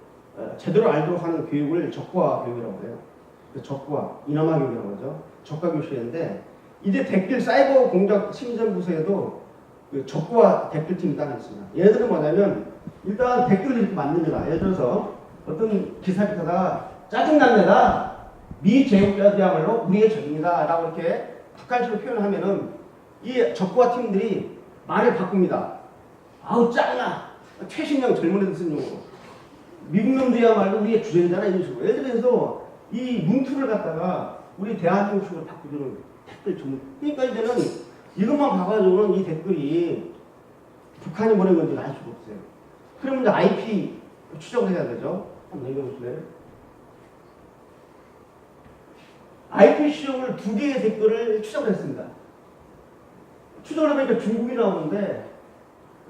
제대로 알도록 하는 교육을 적고와 교육이라고 해요. 적고와 인엄화 교육이라고 하죠. 적과 교실인데 이제 댓글 사이버 공작 심리전 부서에도 그 적고와 댓글팀이 따로 있습니다. 얘들은 뭐냐면 일단 댓글을 이렇게 만듭니다. 예를 들어서 어떤 기사부터다가 짜증납니다. 미 제국자들이야말로 우리의 적입니다. 라고 이렇게 북한식으로 표현을 하면은 이 적고와 팀들이 말을 바꿉니다. 아우 짜증나. 최신형 젊은 애들 쓴 용어로. 미국 놈들이야말로 우리의 주전이잖아. 이런 식으로. 예를 들어서 이 문투를 갖다가 우리 대한민국식으로 바꾸는 댓글 전문. 그러니까 이제는 이것만 봐가지고는 이 댓글이 북한이 보낸 건지 알 수가 없어요. 그러면 이제 IP 추적을 해야 되죠. 한번 읽어보실래요? IP 추적을 2개의 댓글을 추적을 했습니다. 추적을 하니까 중국이 나오는데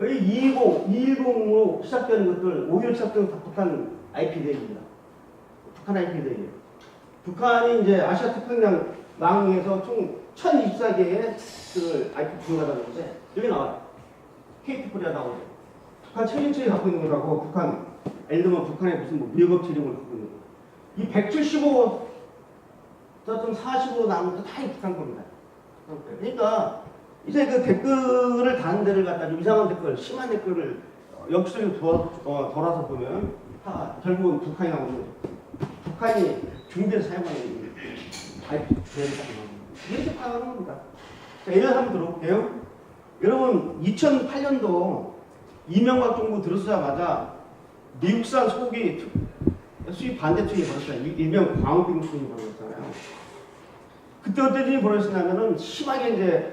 여기 210으로 시작되는 것들, 5일 시작되는 다 북한 IP 대입니다. 북한 IP 대입이에요. 북한이 이제 아시아 태평양 망에서 총 1024개의 그 IP 분야가 나오는데 여기 나와요. KT 코리아 나오죠. 북한 최진철이 갖고 있는 거라고 북한 예를 들면 북한의 무슨 뭐 미역업체 이런 걸 갖고 있는 거. 이 175, 좀 45 남은 거다 이 북한 겁니다. 그러니까 이제 그 댓글을 다는 데를 갖다 좀 이상한 댓글, 심한 댓글을 역수적으로 돌아서 보면 다 결국은 북한이 나오는 거죠. 북한이 중대를 사용하는 IP 이렇게 파악하는 겁니다. 자, 예를 한번 들어볼게요. 여러분 2008년도 이명박 정부 들어서자마자 미국산 소고기 수입 반대 투입이 벌었어요. 일명 광우병 투입이 벌었잖아요. 그때 어떤 일이 벌어졌냐면은 심하게 이제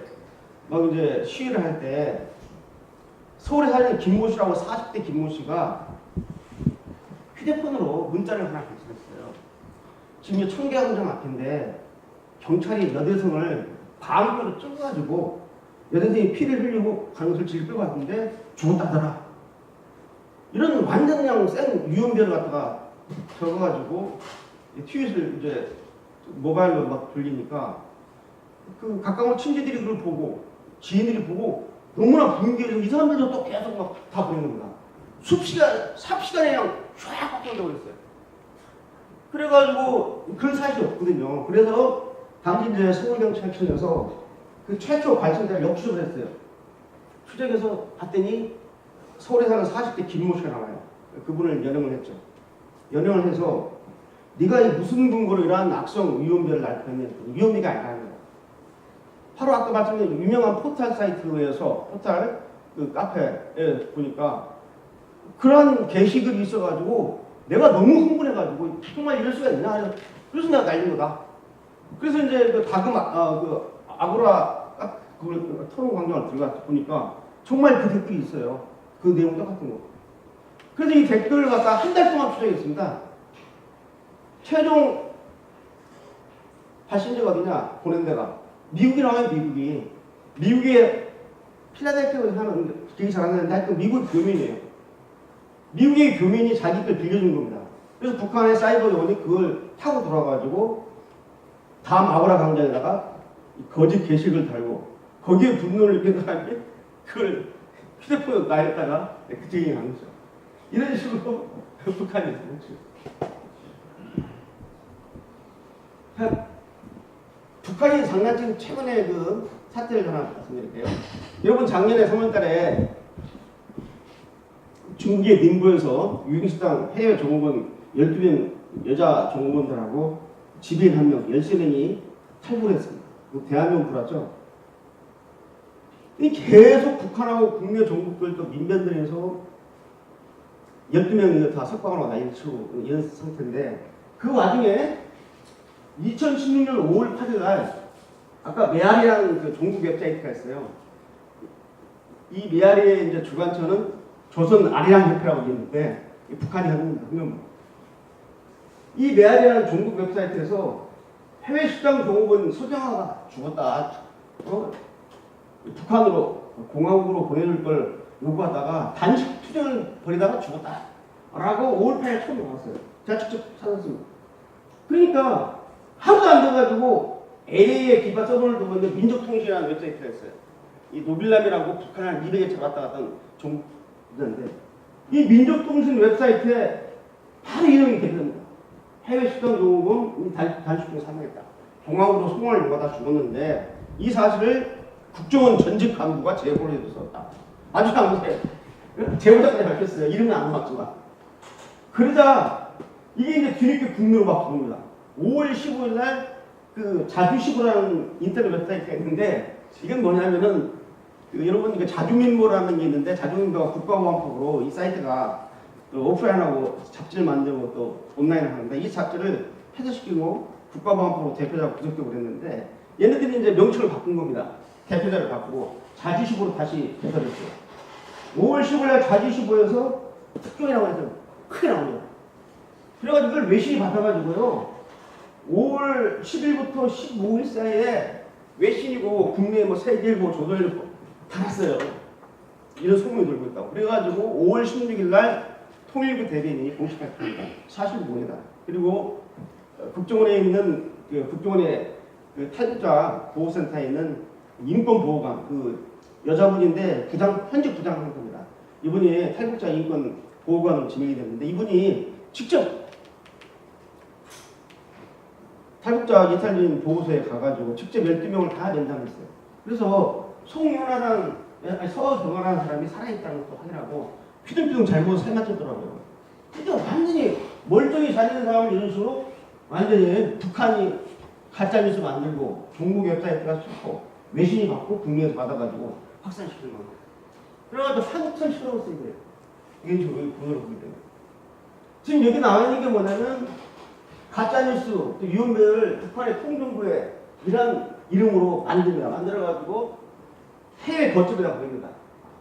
시위를 할 때 서울에 사는 김모 씨라고 40대 김모 씨가 휴대폰으로 문자를 하나 발송했어요. 지금 청계광장 앞인데 경찰이 여대생을 방패로 쪄가지고 여대생이 피를 흘리고 가는 질질 끌고 왔는데 죽었다더라. 이런 완전 그냥 센 유언비어를 갖다가 적어가지고 트윗을 이제 모바일로 막 돌리니까 그 가까운 친지들이 그걸 보고 지인들이 보고 너무나 분개해서 이 사람들도 또 계속 막 다 보이는 겁니다. 삽시간에 그냥 쫙 바꾼다고 그랬어요. 그래가지고 그런 사실이 없거든요. 그래서 당시 이제 서울경찰청에서 그 최초 발신자를 역추적을 했어요. 추적해서 봤더니 서울에 사는 40대 김모 씨가 나와요. 그분을 연행을 했죠. 연행을 해서 네가 무슨 근거로 이러한 악성 위험비를 날렸냐. 위험비가 아니라는 거예요. 바로 아까 말씀드린 유명한 포털 사이트에서 포털 그 카페에 보니까 그런 게시글이 있어가지고 내가 너무 흥분해가지고 정말 이럴 수가 있나? 그래서 내가 날린 거다. 그래서 이제 그 다금 그 아고라 그걸 토론 광장을 들어가서 보니까 정말 그 댓글이 있어요. 그 내용 똑같은 거. 그래서 이 댓글을 갖다 한 달 동안 추적했습니다. 최종 발신자가 어디냐? 보낸 데가 미국이 나와요. 미국의 필라델피아에서 하는 되게 잘하는데 하여튼 미국 교민이에요. 미국의 교민이 자기 걸 빌려준 겁니다. 그래서 북한의 사이버 요원이 그걸 타고 돌아가지고 다음 아고라 광장에다가 거짓 게시글 달고 거기에 분노를 느낀 사람이 그걸 휴대폰에 놔있다가 그 얘기가 난 거죠. 이런 식으로 북한이 있어요. 북한이 장난친 최근에 그 사태를 하나 말씀드릴게요. 여러분 작년에 3월달에 중국의宁波에서 유흥식당 해외 종업원 12명 여자 종업원들하고 지배인 1명 13명이 탈북을 했습니다. 대한민국 불화죠. 이 계속 북한하고 국내 종국들 또 민변들에서 12명이 다 석방하고 난리 치고 이런 상태인데 그 와중에 2016년 5월 8일 날 아까 메아리라는 그 종국 웹사이트가 있어요. 이 메아리의 이제 주관처는 조선 아리랑 협회라고 있는데 북한이 하는 겁니다. 이 메아리라는 종국 웹사이트에서 해외 식당 종업원 소정아가 죽었다. 북한으로 공화국으로 보내줄 걸 요구하다가 단식 투쟁을 벌이다가 죽었다. 라고 5월 8일 처음 나왔어요. 제가 직접 찾았습니다. 그러니까 하루도 안 돼가지고 LA에 기반 서버를 두고 있는 민족통신이라는 웹사이트가 있어요. 이 노빌람이라고 북한을 200여 차 왔다 갔다 종국인데 이 민족통신 웹사이트에 바로 이름이 되거든요. 해외 식당 종업원 단식 중 사망했다. 공화국으로 송환을 요구하다 죽었는데 이 사실을 국정원 전직 간부가 제보를 해줬었다. 아주 당시에 제보자까지 밝혔어요. 이름은 안 나왔지만. 그러자 이게 이제 뒤늦게 국내로 막 들어옵니다. 5월 15일 날 그 자주시보라는 인터넷 웹사이트가 있는데 이건 뭐냐면은 그 여러분 그 자주민보라는 게 있는데 자주민보가 국가보안법으로 이 사이트가 오프라인하고 잡지를 만들고 또 온라인을 하는데 이 잡지를 폐쇄시키고 국가보안법으로 대표자가 구속되고 그랬는데 얘네들이 이제 명칭을 바꾼 겁니다. 대표자를 바꾸고 자주시보로 다시 개설했어요. 5월 15일 날 자주시보에서 특종이라고 해서 크게 나옵니다. 그래가지고 이걸 외신이 받아가지고요. 5월 10일부터 15일 사이에 외신이고 국내 뭐 세계일보, 조선일보 다 났어요. 이런 소문이 돌고 있다고. 그래가지고 5월 16일 날 통일부 대변인이 공식 발표합니다. 사실 뭐냐. 그리고 국정원에 있는 국정원의 탈북자 보호센터에 있는 인권보호관 여자분인데 현직 부장한 겁니다. 이분이 탈북자 인권 보호관으로 지명이 됐는데 이분이 직접 탈북자 이탈리안 보호소에 가가지고 직접 12명을 다 면담했어요. 그래서 서경환이라는 사람이 살아있다는 것도 확인하고 휘둥휘둥 잘 보고 살맞췄더라고요. 그러니까 완전히 멀쩡히 잘 있는 사람을 이런 식으로 완전히 북한이 가짜뉴스 만들고 종북 웹사이트가 쏟고 외신이 받고 국내에서 받아가지고 확산시키는 거예요. 그래가지고 한국천 싫어하고 쓴 거예요. 이게 지금 그걸 보기 때문에. 지금 여기 나와 있는 게 뭐냐면 가짜뉴스, 또 유언배를 북한의 통정부에 이런 이름으로 만들어가지고 해외 거점이라고 부릅니다.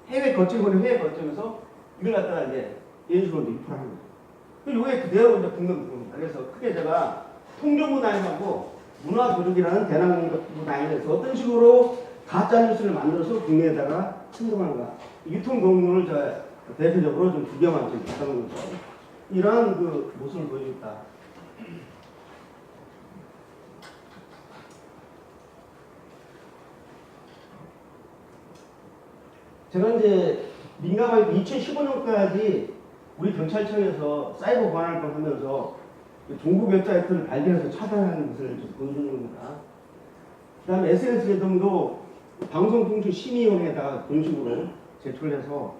해외 거점에서 이걸 갖다가 이제 이런 식으로 리포를 하는 거예요. 이게 그대로 이제 붙는 겁니다. 그래서 크게 제가 통정부 라인하고 문화교육이라는 대한민국 라인에서 어떤 식으로 가짜뉴스를 만들어서 국내에다가 침공하는가. 유통 경로를 제가 대표적으로 좀 2개만 좀 बता놓은 거죠. 이러한 모습을 보여줬다. 제가 이제 민감하게 2015년까지 우리 경찰청에서 사이버 보안활동 하면서 종북 웹사이트를 발견해서 차단하는 것을 좀 보여주는 겁니다. 그 다음에 SNS 제동도 방송통신심의위원회에다가 공식으로 제출해서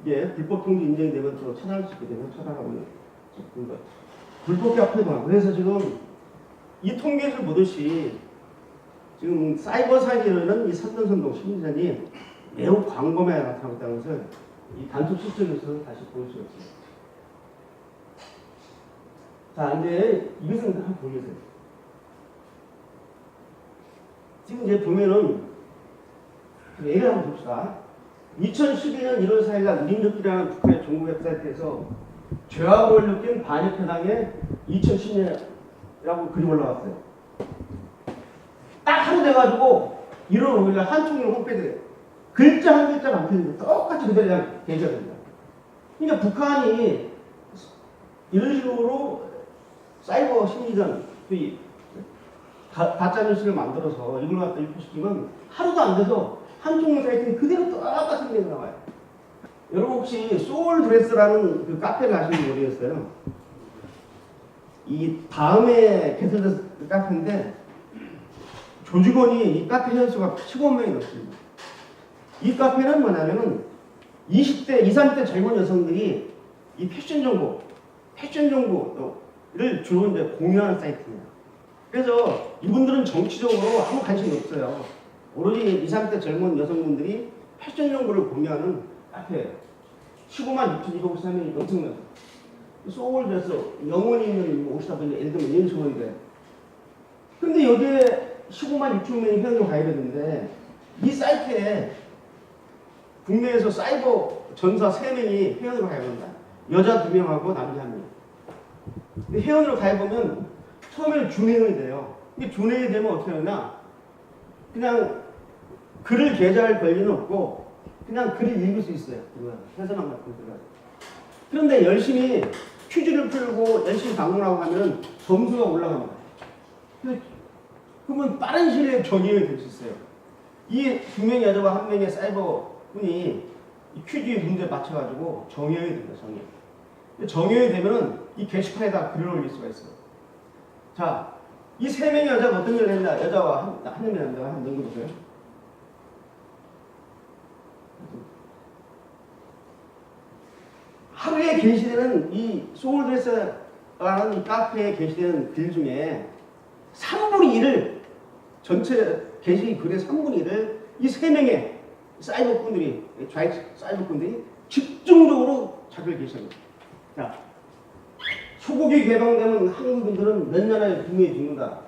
이게 불법 통지 인정이 되면 또 차단할 수 있게 되면 차단하고 있는 거. 불법 카페도. 그래서 지금 이 통계를 보듯이 지금 사이버 사기로는 이 선전선동 심리전이 매우 광범위하게 나타나고 있다는 것을 이 단톡 시점에서 다시 볼 수 있습니다. 자, 이제 이것은 한번 보세요. 지금 이제 보면은 예를 한번 봅시다. 2012년 1월 4일날 민족이라는 북한의 종북 웹사이트에서 죄악을 느낀 반역회당에 2010년이라고 글이 올라왔어요. 딱 하루 돼가지고 1월 5일날 한총련 홈페이지에 글자 한 글자가 안 펴지는데 똑같이 그대로 그냥 게시가 됩니다. 그러니까 북한이 이런 식으로 사이버 심리전, 가짜뉴스를 만들어서 이걸 갖다 유포시키면 하루도 안 돼서 한총련 사이트는 그대로 똑같은 게 나와요. 여러분 혹시 소울드레스라는 그 카페를 아시는지 모르겠어요. 이 다음에 개설된 그 카페인데 조직원이 이 카페 회원수가 15명이 넘습니다. 이 카페는 뭐냐면은 20대, 20, 30대 젊은 여성들이 이 패션 정보를 주로 이제 공유하는 사이트입니다. 그래서 이분들은 정치적으로 아무 관심이 없어요. 오로지 20, 30대 젊은 여성분들이 패션 정보를 공유하는 카페예요. 15만 6,253명이 엄청나요. 소울드레스, 영혼이 있는 옷이다 보니 예를 들면 이런 식으로 돼. 근데 여기에 15만 6천 명이 회원으로 가야 되는데 이 사이트에 국내에서 사이버 전사 3명이 회원으로 가야 된다. 여자 2명하고 남자 1명. 회원으로 가야보면 처음에는 준회원이 돼요. 이게 준회원이 되면 어떻게 하냐? 그냥 글을 게재할 권리는 없고 그냥 글을 읽을 수 있어요. 해설만 갖고 들어가요. 그런데 열심히 퀴즈를 풀고 열심히 방문하고 하면 점수가 올라갑니다. 그러면 빠른 시일에 정의가 될 수 있어요. 이 2명의 여자와 1명의 사이버 분이 이 퀴즈 문제에 맞춰가지고 정의가 됩니다. 정의가 되면은 이 게시판에다 글을 올릴 수가 있어요. 자, 이 3명의 여자가 어떤 일을 했냐? 여자와 한 명의 남자가 한번 넘겨보세요. 하루에 게시되는 이 소울드레스라는 이 카페에 게시되는 글 중에 3분의 1을 전체 게시 글의 3분의 1을 이 3명의 사이버꾼들이 집중적으로 자기를 게시합니다. 자, 소국이 개방되면 한국인들은 몇 년에 굶어 죽는다.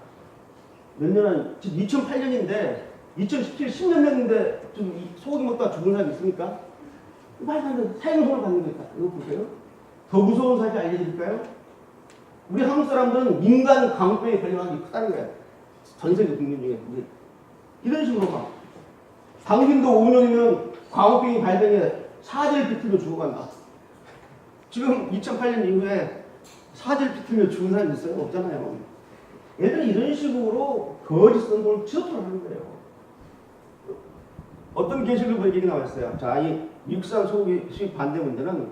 몇 년에 2008년인데 2017, 10년 됐는데 좀 소고기 먹다가 죽은 사람이 있습니까? 말도 안 돼. 사형선을 받는 거니까. 이거 보세요. 더 무서운 사실 알려드릴까요? 우리 한국 사람들은 민간 광우병에 걸려가는 게 크다는 거야. 전 세계 국민 중에. 이런 식으로 막. 당신도 5년이면 광우병이 발병해 사질 비틀며 죽어간다. 지금 2008년 이후에 사질 비틀며 죽은 사람이 있어요? 없잖아요. 애들이 이런 식으로 거짓 선동을 지속적으로 하는 거예요. 어떤 게시글 얘기 나왔어요. 자, 이 미국산 소고기 수입 반대 문제는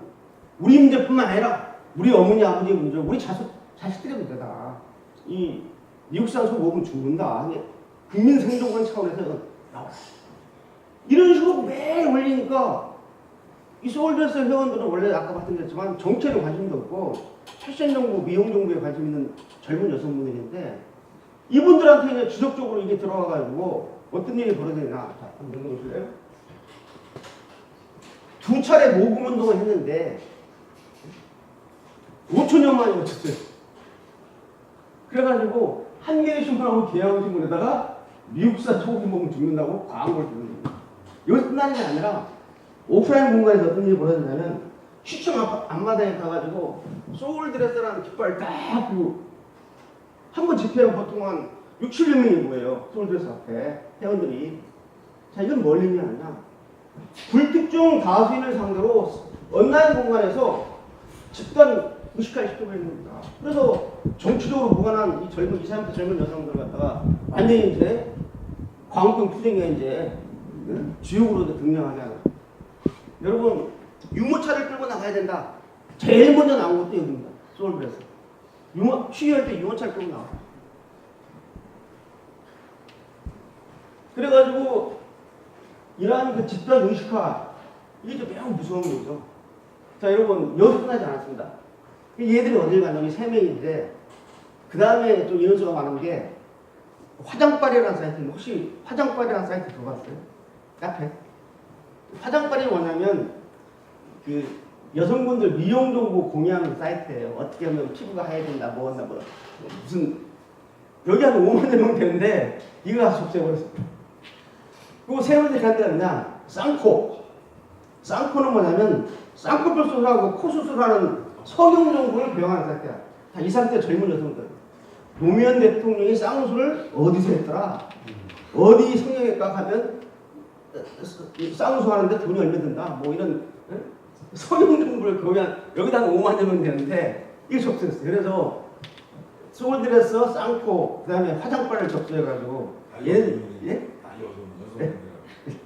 우리 문제뿐만 아니라 우리 어머니 아버지의 문제, 우리 자식들의 문제다. 이 미국산 소고기 먹으면 죽는다. 국민 생존권 차원에서 나와. 이런 식으로 매일 올리니까 이 서울대스 회원들은 원래 아까 말씀드렸지만 정치에는 관심도 없고 패션 정보, 미용 정보에 관심 있는 젊은 여성분들인데 이분들한테 이제 지속적으로 이게 들어와가지고 어떤 일이 벌어지냐. 자, 한번 보실래요? 2차례 모금 운동을 했는데 5천여 만이 거쳤어요. 그래가지고 한 개의 신문하고 계약을 신문에다가 미국산 소고기 먹으면 죽는다고 광고를 주는 거예요. 여기서 끝나는 게 아니라 오프라인 공간에서 어떤 일이 벌어지냐면 시청 앞마당에 가가지고 소울드레스라는 깃발을 딱 들고 한번 집회하면 보통 한 6, 700명이 모여요. 소울드레스 앞에 회원들이. 자, 이건 뭘 의미하느냐. 불특정 다수인을 상대로 온라인 공간에서 집단 무식화를 시키고 있는 겁니다. 그래서 정치적으로 무관한 이 젊은 20, 30대 젊은 여성들 갖다가 완전히 이제 광우병 투쟁에 이제 주역으로 등장하게 하는. 여러분, 유모차를 끌고 나가야 된다. 제일 먼저 나온 것도 여기입니다. 서울에서. 시위할 때 유모차를 끌고 나와. 그래가지고 이러한 그 집단 의식화, 이게 좀 매우 무서운 거죠. 자, 여러분, 여기서 끝나지 않았습니다. 얘들이 어딜 가냐면 3명인데 그 다음에 좀 인원수가 많은 게 화장빨이라는 사이트. 혹시 화장빨이라는 사이트 들어봤어요? 카페? 화장빨이 뭐냐면 그 여성분들 미용 정보 공유하는 사이트예요. 어떻게 하면 피부가 하얘진다, 뭐 한다, 뭐 무슨 여기 한 5만 명 되는데 이거 가서 접수해버렸습니다. 그리고 세 번째 간 데가 그냥 쌍코. 쌍코는 뭐냐면 쌍꺼풀 수술하고 코 수술하는 성형 정보를 배워하는 사이트야. 자, 20, 30대 젊은 여성들. 노무현 대통령이 쌍수를 어디서 했더라? 어디 성형외과 가면 쌍수 하는데 돈이 얼마 든다? 뭐 이런 성형 정보를 거기한 여기다 한 5만 명 되는데 이게 접수했어요. 그래서 소울드레스, 쌍코, 그 다음에 화장빨을 접수해가지고 얘는 예?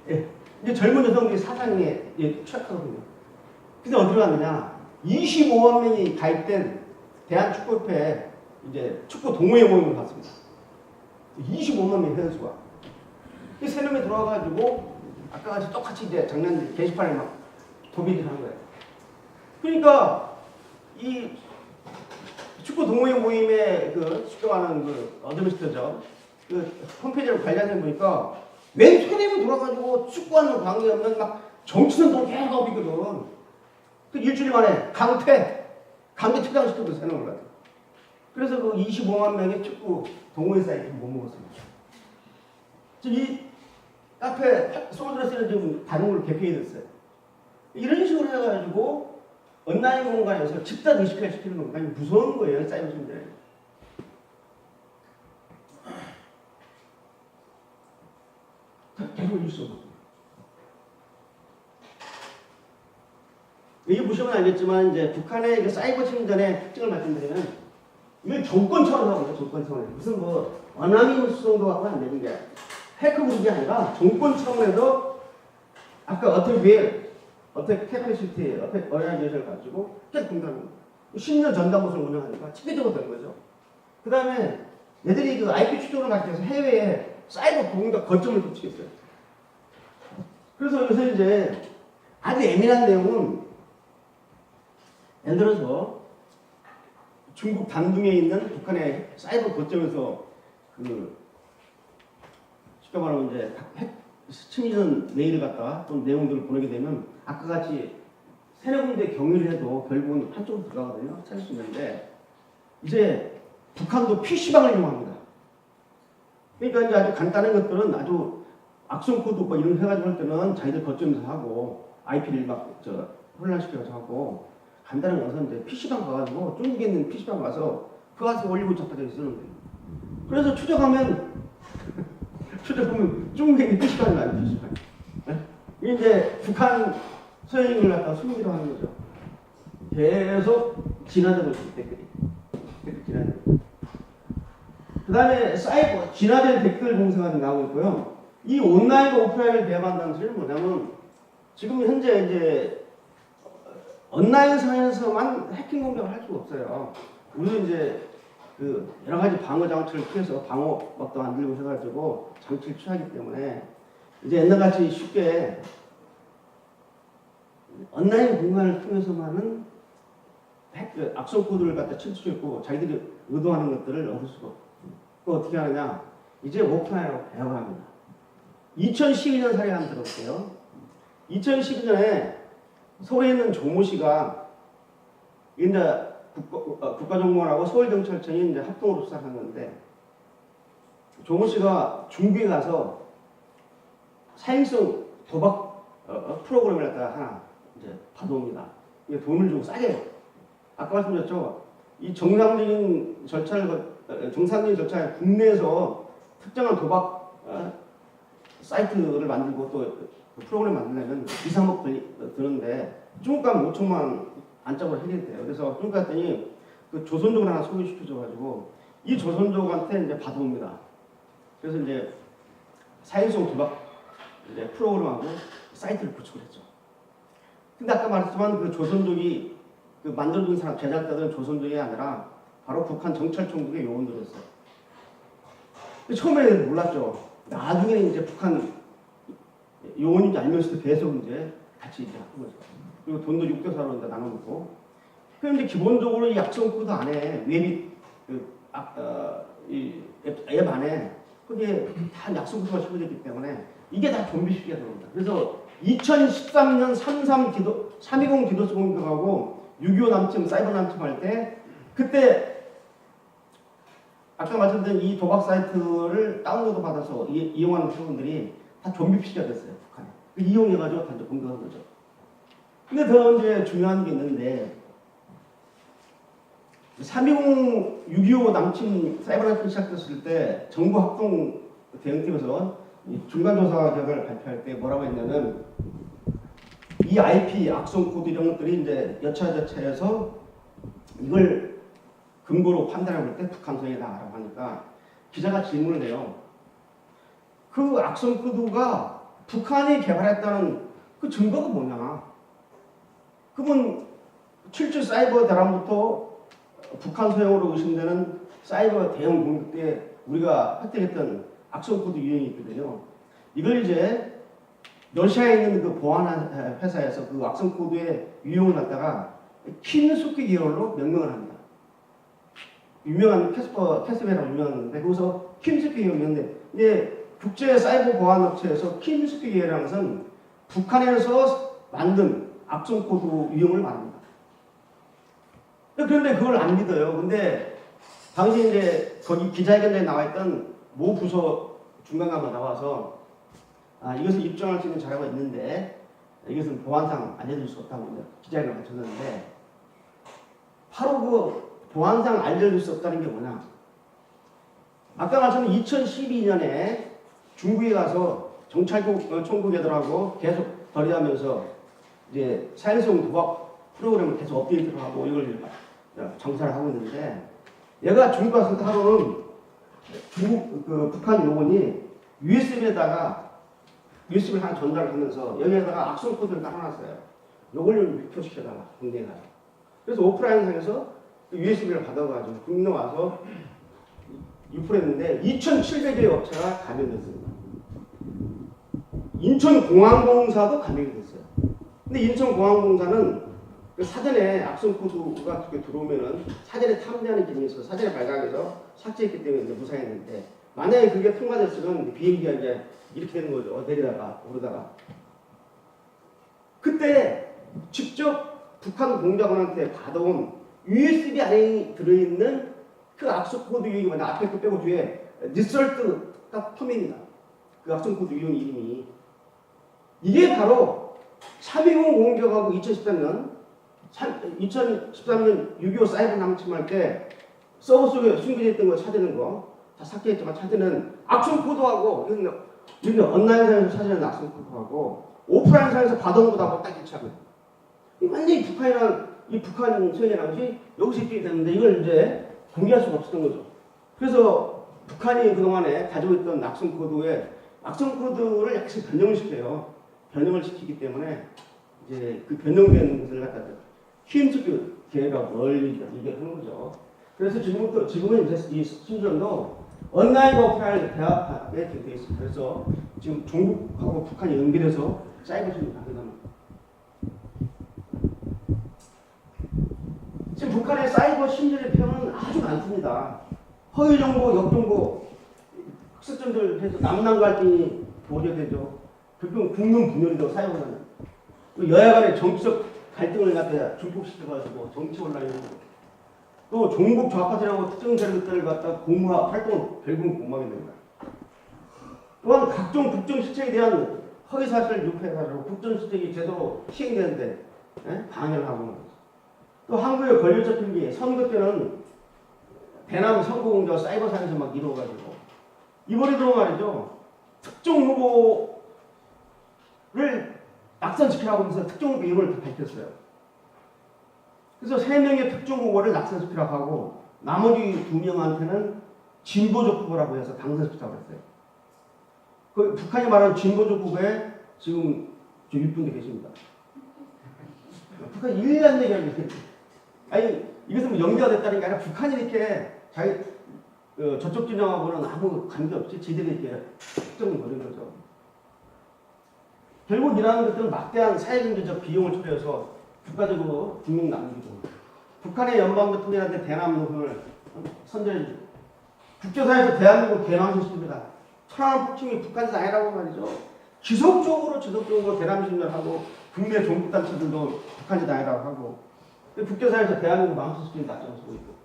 예. 이제 젊은 여성들이 사상에 취약하거든요. 그래서 어디로 갔느냐? 25만 명이 가입된 대한축구협회 이제 축구 동호회 모임을 갔습니다. 25만 명 회원수가. 이 세 놈이 들어와가지고 아까 같이 똑같이 이제 장난 게시판에 막 도비를 하는 거예요. 그러니까 이 축구 동호회 모임의 그 숙정하는 그 어드미니스트죠. 그 홈페이지를 관리하는 보니까 맨 손님이 돌아가지고 축구하는 관계없는 막 정치선동 계속 하거든. 그 일주일 만에 강퇴 퇴장시켜도 세는 것 같아요. 그래서 그 25만 명의 축구 동호회 사이트 못 먹었습니다. 지금 이 카페 소울드레스는 지금 다른 개편이 됐어요. 이런 식으로 해가지고 온라인 공간에서 집단 의식화 시키는 겁니다. 무서운 거예요, 사이버 침대. 계속 있어. 여기 보시면 알겠지만 이제 북한의 사이버 침전의 특징을 말씀드리면 이걸 조건처럼 하거든요. 조건처럼. 무슨 뭐 어나니머스 정도 갖고는 안 되는 게 해커 그룹이 아니라 조건처럼에서 아까 어택 캐패시티, 어택 어라이제이션을 가지고 계속 공부하는 거예요. 10년 전담부서를 운영하니까 체계적으로 되는 거죠. 그 다음에 얘들이 그 IP 추적을 하기 위해서 해외에 사이버 공격 거점을 붙이겠어요. 그래서 요새 이제 아주 예민한 내용은 예를 들어서 중국 단둥에 있는 북한의 사이버 거점에서 그 쉽게 말하면 이제 심리전 메일을 갖다가 또 내용들을 보내게 되면 아까 같이 세네 군데 경유를 해도 결국은 한쪽으로 들어가거든요. 찾을 수 있는데 이제 북한도 PC방을 이용합니다. 그러니까 이제 아주 간단한 것들은 아주 악성 코드 오빠 이런 거 해가지고 할 때는 자기들 거점에서 하고 IP를 막 혼란시켜서 하고 간단한 것은 이제 PC방 가가지고 중국에 있는 PC방 가서 그 가서 올리고 잡아서 쓰는 거예요. 그래서 추적하면 중국에 있는 PC방이 아니에요. PC방. 네? 이게 이제 북한 서양인을 갖다가 숨기로 하는 거죠. 계속 진화되고 있어요. 댓글이. 지나는. 그 다음에 사이버, 진화된 댓글 공세가 나오고 있고요. 이 온라인과 오프라인을 배합한다는 소리는 뭐냐면, 지금 현재 이제 온라인상에서만 해킹 공격을 할 수가 없어요. 우리는 이제 그 여러 가지 방어 장치를 통해서 방어막도 만들고 해가지고 장치를 취하기 때문에 이제 옛날같이 쉽게 온라인 공간을 통해서만은 악성 코드를 갖다 침투했고 자기들이 의도하는 것들을 얻을 수가 없고, 그 어떻게 하느냐? 이제 오프라인으로 배합을 합니다. 2012년 사례 한번 들어볼게요. 2012년에 서울에 있는 조모 씨가 이제 국가정보원하고 서울경찰청이 이제 합동으로 수사를 하는데, 조모 씨가 중국에 가서 사행성 도박 프로그램을 갖다가 하나 이제 받아옵니다. 이게 돈을 주고 싸게. 아까 말씀드렸죠. 이 정상적인 절차에 국내에서 특정한 도박 사이트를 만들고 또 프로그램 만들려면 2, 3억 드는데 중국 가면 5천만 원 안짝으로 해결돼요. 그래서 중국 갔더니 그 조선족을 하나 소개시켜줘가지고 이 조선족한테 이제 받아옵니다. 그래서 이제 사행성 도박 이제 프로그램하고 사이트를 구축을 했죠. 근데 아까 말했지만 그 조선족이 그 만들어준 사람, 제작자들은 조선족이 아니라 바로 북한 정찰총국의 요원들이었어요. 처음에는 몰랐죠. 나중에는 이제 북한 요원인지 알면서도 계속 이제 같이 이제 한 거죠. 그리고 돈도 6대4로 이제 나눠먹고. 그런데 기본적으로 이 악성 코드 안에 웹이 이 앱 안에 그게 다 악성 코드가 심어졌기 때문에 이게 다 좀비식이가 됩니다. 그래서 2013년 320 디도스 공격하고 6.25 남침, 사이버 남침할 때 그때 아까 말씀드린 이 도박 사이트를 다운로드 받아서 이용하는 사람들이 다 좀비 피시가 됐어요, 북한에. 이용해가지고 단지 공격한 거죠. 근데 더 이제 중요한 게 있는데, 3.20, 6.25 남침, 사이버 남침 시작됐을 때 정부 합동 대응팀에서 중간조사 결과를 발표할 때 뭐라고 했냐면, 이 IP, 악성 코드 이런 것들이 이제 여차저차해서 이걸 근거로 판단해 볼 때 북한성이다라고 하니까 기자가 질문을 해요. 그 악성 코드가 북한이 개발했다는 그 증거가 뭐냐? 그러면 7.7 사이버 대란부터 북한 소행으로 의심되는 사이버 대형 공격 때 우리가 획득했던 악성 코드 유형이 있거든요. 이걸 이제 러시아에 있는 그 보안 회사에서 그 악성 코드의 유형을 갖다가 킴스키 계열로 명명을 합니다. 유명한 캐스베라고 유명한데 거기서 킴스키 계열이었는데 이제 국제 사이버 보안 업체에서 킴스키 계열이라는 것은 북한에서 만든 악성 코드 유형을 말합니다. 그런데 그걸 안 믿어요. 근데 당시 이제 거기 기자회견에 나와 있던 모 부서 중간관가 나와서 이것을 입증할 수 있는 자료가 있는데 이것은 보안상 알려줄 수 없다고 기자회견을 마쳤는데, 바로 그 보안상 알려줄 수 없다는 게 뭐냐? 아까 말씀드린 2012년에 중국에 가서 정찰국 애들하고 계속 거래하면서 이제 사행성 도박 프로그램을 계속 업데이트를 하고 이걸 정찰을 하고 있는데, 얘가 중국 가서 하루는 북한 요원이 USB를 하나 전달을 하면서 여기에다가 악성 코드를 깔아놨어요. 요걸 좀 유포시켜달라, 국내에 가서. 그래서 오프라인상에서 USB를 받아가지고 국내 와서 유포를 했는데 2,700여 업체가 감염됐습니다. 인천공항공사도 감염이 됐어요. 근데 인천공항공사는 그 사전에 악성 코드가 들어오면은 사전에 탐지하는 기능이 있어서 사전에 발각해서 삭제했기 때문에 이제 무사했는데, 만약에 그게 통과됐으면 비행기가 이제 이렇게 되는 거죠. 내리다가 오르다가. 그때 직접 북한 공작원한테 받아온 USB 안에 들어있는 그 악성 코드 유형이 뭐냐, 앞에 거 빼고 뒤에 리설트가 펌입니다. 그 악성 코드 유형 이름이. 이게 바로 3.20 공격하고 2013년 6.25 사이버 남침할 때 서버 속에 숨겨져 있던 거 찾는 거 다 삭제했지만 찾는 악성 코드하고 이런 온라인상에서 찾는 악성 코드하고 오프라인상에서 받아온 거하고 딱 일치하거든요. 완전히 북한 소행이라는 것이 여기서 입증이 됐는데 이걸 이제 공개할 수가 없었던 거죠. 그래서 북한이 그동안에 가지고 있던 악성 코드를 약간 변형을 시켜요. 변형을 시키기 때문에 이제 그 변형된 것을 갖다 힘쓰기 기회가 멀리 이게 하는 거죠. 그래서 지금은 이제 이 신전도 온라인과 오프라인을 대합하게 되어 있습니다. 그래서 지금 중국하고 북한이 연결해서 사이버 신문을 하게 됩니다. 지금 북한의 사이버 신전의 표현은 아주 많습니다. 허위 정보, 역정보, 흑수점들 해서 남남 갈등이 보조되죠. 결국 국민 분열이도 사용하는. 여야 간의 정치적 갈등을 갖다 중복시켜가지고 정치 혼란이 오고 또 종북 좌파들하고 특정 세력들을 갖다 공화 활동을 결국은 공모하게 됩니다. 또한 각종 국정 실책에 대한 허위 사실을 유포해가지고 국정 실책이 제대로 시행되는데 방해를 하고 또 한국의 권력 잡힌 선거 때는 대남 선거 공작 사이버상에서 막 이루어가지고 이번에도 말이죠 특정 후보를 낙선시키라고 하면서 특정 후보 이름을 밝혔어요. 그래서 3명의 특정 후보를 낙선시키라고 하고 나머지 2명한테는 진보적 후보라고 해서 당선시키라고 했어요. 그 북한이 말하는 진보적 후보에 지금 저 윗분들 계십니다. 북한이 1년 얘기하는 게 아니 이것은 뭐 연계가 됐다는 게 아니라 북한이 이렇게 자기 저쪽 진영하고는 아무 관계없이 지들이 이렇게 특정을 벌인 거죠. 결국 이러한 것들은 막대한 사회경제적 비용을 초래해서 국가적으로 국민 남기고 북한의 연방대통령한테 대남 노선을 선전해주고 국제사회에서 대한민국 개망신입니다. 천안함 폭침이 북한에서 아니라고 말이죠. 지속적으로 대남 신전하고 국내 종북단체들도 북한이 아니라고 하고 국제사회에서 대한민국 망신시키는 낮장을 쓰고 있고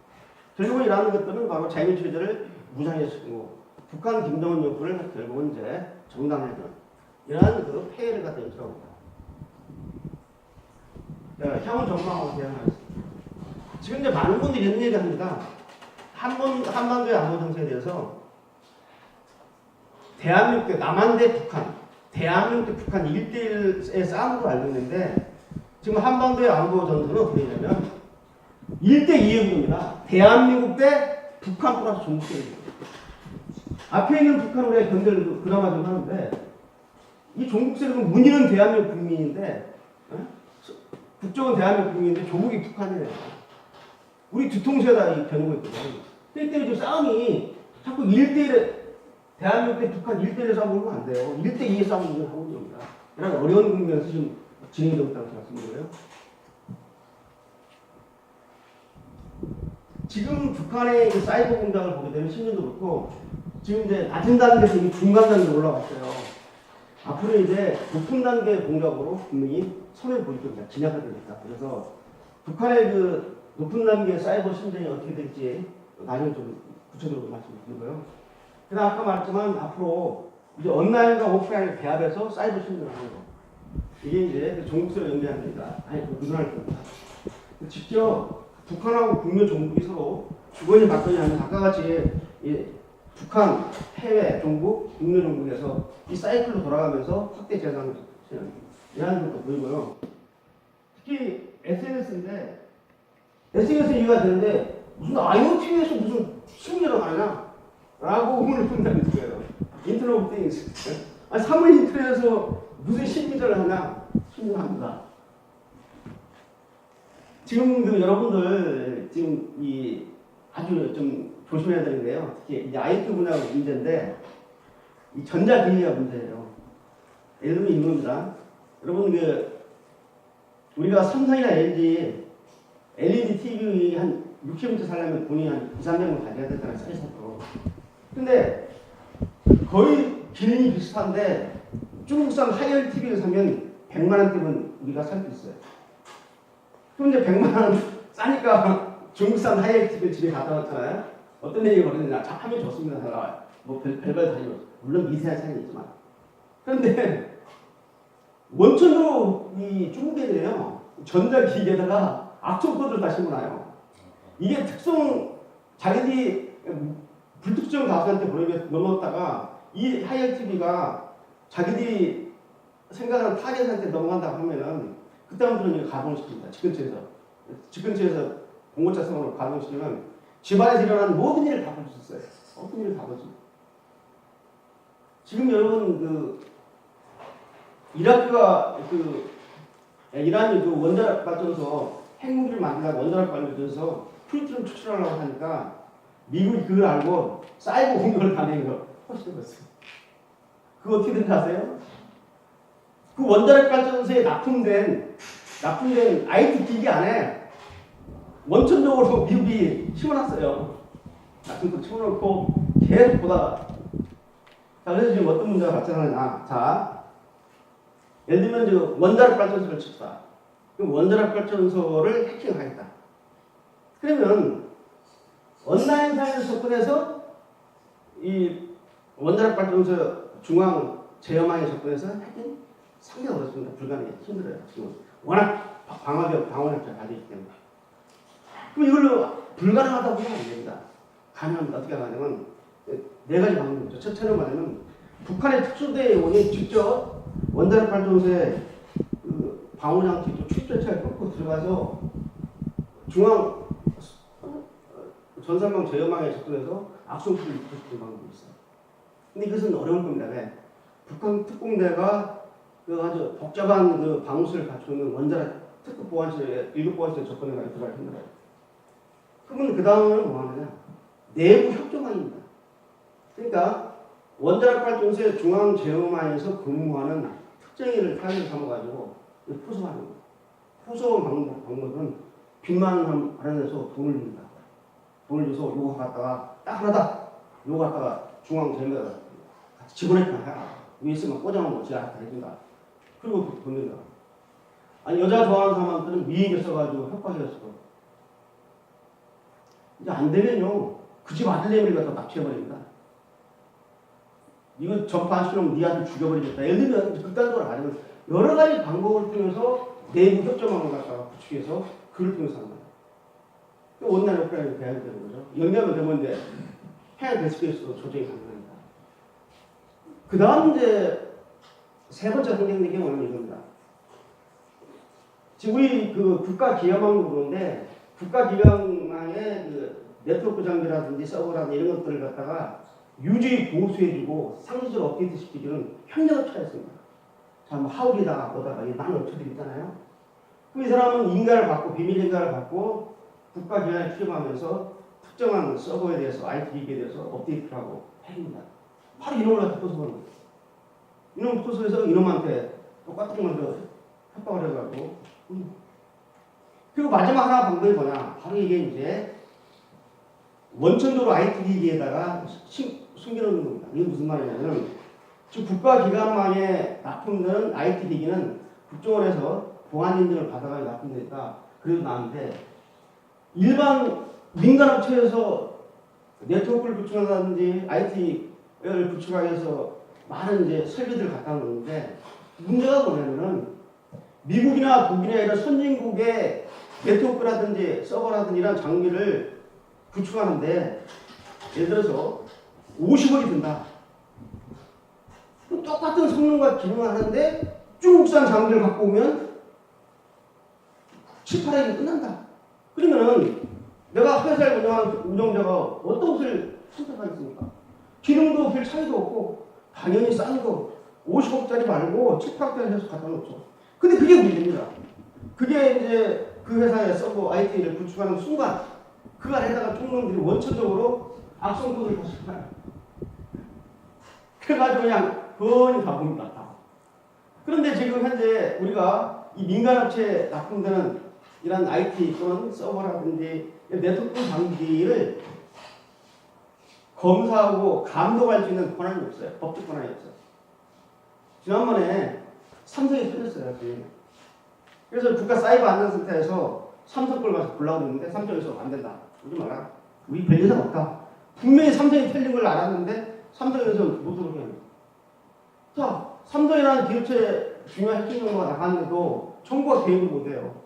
결국은 이러한 것들은 바로 자유민주주의를 무장해시키고 북한 김정은 정부를 결국은 이제 정당화해주는 이러한 그 폐해를 갖다 연출합니다. 향후 전망하고 대응하겠습니다. 지금 이제 많은 분들이 이런 얘기 합니다. 한반도의 안보 정세에 대해서 대한민국, 남한 대 북한, 대한민국 대 북한 1대1의 싸움으로 알고 있는데 지금 한반도의 안보 전선은 어떻게 되냐면 1대2입니다. 대한민국 대 북한 플러스 중국입니다. 앞에 있는 북한 우리가 견제를 그나마 좀 하는데 이 종북 세력은 문의는 대한민국 국민인데 국적은 대한민국 국민인데 조국이 북한이에요. 우리 뒤통수에다 이 겨누고 있거든요. 때때로 지금 싸움이 자꾸 1대1에 대한민국 대 북한 1대1에 싸우면 안 돼요. 1대2에 싸우는 하고 있는 겁니다. 이런 어려운 국면에서 지금 진행되고 있다고 말씀드려요. 지금 북한의 그 사이버 공작을 보게 되면 10년도 그렇고 지금 이제 낮은 단계에서 이미 중간 단계로 올라갔어요. 앞으로 이제 높은 단계 공작으로 분명히 선을 보일 겁니다. 진압할 겁니다. 그래서 북한의 그 높은 단계 사이버 심전이 어떻게 될지 나중에 좀 구체적으로 말씀드리고요. 그다음 아까 말했지만 앞으로 이제 온라인과 오프라인을 배합해서 사이버 심전을 하는 거. 이게 이제 종북세력 연계합니다. 아니, 의존할 겁니다. 직접 북한하고 국내 종북이 서로 주거니 받거니 하는 아까 같이 북한, 해외 종북, 국내 종북에서 이 사이클로 돌아가면서 확대 재산을 이해하는 것도 보이고요. 특히 SNS인데 SNS 이해가 되는데 무슨 IoT에서 무슨 심리를 하냐? 라고 의문을 품는다는 거예요. 인터넷 오브 띵스. 아니, 사물 인터넷에서 무슨 심리를 하냐? 심리를 합니다. 지금 그 여러분들 지금 이 아주 좀 조심해야 되는데요. 특히 이제 IoT 분야 문제인데 이 전자기기가 문제예요. 예를 들면 이겁니다. 여러분 그 우리가 삼성이나 LG LED TV 한 60인치 살려면 돈이 한 2, 300만 가져야 되잖아요. 사이사로. 근데 거의 기능이 비슷한데 중국산 하이얼 TV를 사면 100만 원대면 우리가 살 수 있어요. 그런데 100만 원 싸니까 중국산 하이얼 TV를 집에 가져왔잖아요. 어떤 얘기가 벌어지냐. 하면 좋습니다. 뭐 별별 차이 물론 미세한 차이는 있지만. 그런데 원천으로 이 중국에는요. 전자기기에다가 악성 코드를 다 심어놔요. 이게 자기들이 불특정 다수한테 넘어갔다가 이 하이얼 TV가 자기들이 생각하는 타겟한테 넘어간다고 하면은 그때부터는 가동을 시킵니다. 집 근처에서 봉고차 성으로 가동시키면 집안에서 일어나는 모든 일을 다 볼 수 있어요. 어떤 일을 다 보지. 지금 여러분 이란이 원자력 발전소 핵무기를 만들려고 원자력 발전소 플루토늄 추출하려고 하니까 미국이 그걸 알고 사이버 공격을 당한 거 훨씬 됐어요. 그거 어떻게 된지 아세요? 그 원자력 발전소에 납품된 IT 기기 안에 원천적으로 미국이 심어놨어요. 납품도 심어놓고 계속 보다가 자, 그래서 지금 어떤 문제가 발생하느냐. 자, 예를 들면 원자력 발전소를 칩시다. 그럼 원자력 발전소를 해킹하겠다. 그러면 온라인상에서 접근해서 이 원자력 발전소 중앙 제어망에 접근해서 해킹 상당히 어렵습니다. 불가능해요. 힘들어요. 지금 워낙 방어력자 가지고 있기 때문에. 그럼 이걸로 불가능하다고 하면 안 됩니다. 가능합니다. 어떻게 하냐면 네 가지 방법이 있죠. 첫째는 뭐냐면 북한의 특수대원이 직접 원자력 발전소에 그 방호장치 출전차를 끊고 들어가서 중앙 전산망 제어망에 접근해서 악성품을 입히는 방법이 있어요. 근데 이것은 어려울 겁니다. 왜? 북한 특공대가 그 아주 복잡한 그 방어술을 갖추는 원자력 특급 보안실에 1급 보안실에 접근해서 들어가기 힘들어요. 그러면 그 다음은 뭐 하느냐? 내부 협조망입니다. 그러니까 원자력 발전소의 중앙 제어망에서 근무하는 특정인을 타겟으로 삼아가지고 포섭하는 거예요. 포섭 방법은 빚만 마련해서 돈을 줍니다. 돈을 줘서 요거 갖다가 딱 하나다. 요거 갖다가 중앙 제어망에다 같이 집어넣기만 해라. 위에 있으면 꽂아놓은 거 제가 다 해준다. 그리고 돈 낸다. 아니 여자 좋아하는 사람한테는 미인을 써가지고 협박이었어. 이제 안 되면요. 그 집 아들내미를 갖다 납치해버립니다. 이거 전파 안 시키면 네 아들 죽여버리겠다. 예를 들면 극단적으로 말하면 여러 가지 방법을 통해서 내부 협조망을 갖다가 구축해서 그를 통해서 하는 거예요. 온라인 오프라인을 배워야 되는 거죠. 연결은 되면 이제 해양 데스크에서도 조정이 가능합니다. 그 다음 이제 세 번째 상징적인 경우는 이겁니다. 지금 우리 그 국가기관망도 보는데 국가기관망의 그 네트워크 장비라든지 서버라든지 이런 것들을 갖다가 유지 보수해주고 상시적으로 업데이트 시키기는 협력을 필요했습니다. 자, 뭐 하울이다가 뭐다가 이 많은 업체들 있잖아요. 그럼 이 사람은 인가를 받고 비밀 인가를 받고 국가기관에 출입하면서 특정한 서버에 대해서 IT 기기에 대해서 업데이트를 하고 해줍니다. 바로 이놈을 갖다 포섭하는 거예요. 이놈 포섭해서 이놈한테 똑같은 걸 협박을 해가지고 그리고 마지막 하나 방법이 뭐냐? 바로 이게 이제 원천적으로 IT 기기에다가 숨겨놓는 겁니다. 이게 무슨 말이냐면 즉 국가기관망에 납품되는 IT 기기는 국정원에서 보안 인증을 받아가지고 납품되니까 그래도 나은데 일반 민간업체에서 네트워크를 구축한다든지 IT를 구축하기 위해서 많은 이제 설비들을 갖다 놓는데 문제가 뭐냐면은 미국이나 독일이나 이런 선진국의 네트워크라든지 서버라든지 이런 장비를 구축하는데 예를 들어서 50억이 든다. 똑같은 성능과 기능을 하는데 중국산 장비를 갖고 오면 7, 8억이 끝난다. 그러면은 내가 회사를 운영하는 운영자가 어떤 것을 선택하겠습니까? 기능도 별 차이도 없고 당연히 싼 거 50억짜리 말고 7, 8억짜리 해서 갖다 놓죠. 근데 그게 문제입니다. 그게 이제 그 회사의 서버 IT를 구축하는 순간 그 안에다가 총놈들이 원천적으로 악성 코드를 다시 파요. 그래가지고 그냥 번이 가봅니다. 그런데 지금 현재 우리가 이 민간업체에 납품되는 이런 IT 또는 서버라든지 네트워크 장비를 검사하고 감독할 수 있는 권한이 없어요. 법적 권한이 없어요. 지난번에 삼성이 틀렸어요. 그래서 국가사이버안전센터에서 삼성 걸 가서 보려고 했는데 삼성에서 안 된다. 그러지 마라. 우리 별 예상 없다. 분명히 삼성이 틀린 걸 알았는데 삼성에서 못 들어오게 합니다. 자, 삼성이라는 기업체 중요한 핵심 정보가 나가는데도 정보가 개입을 못해요.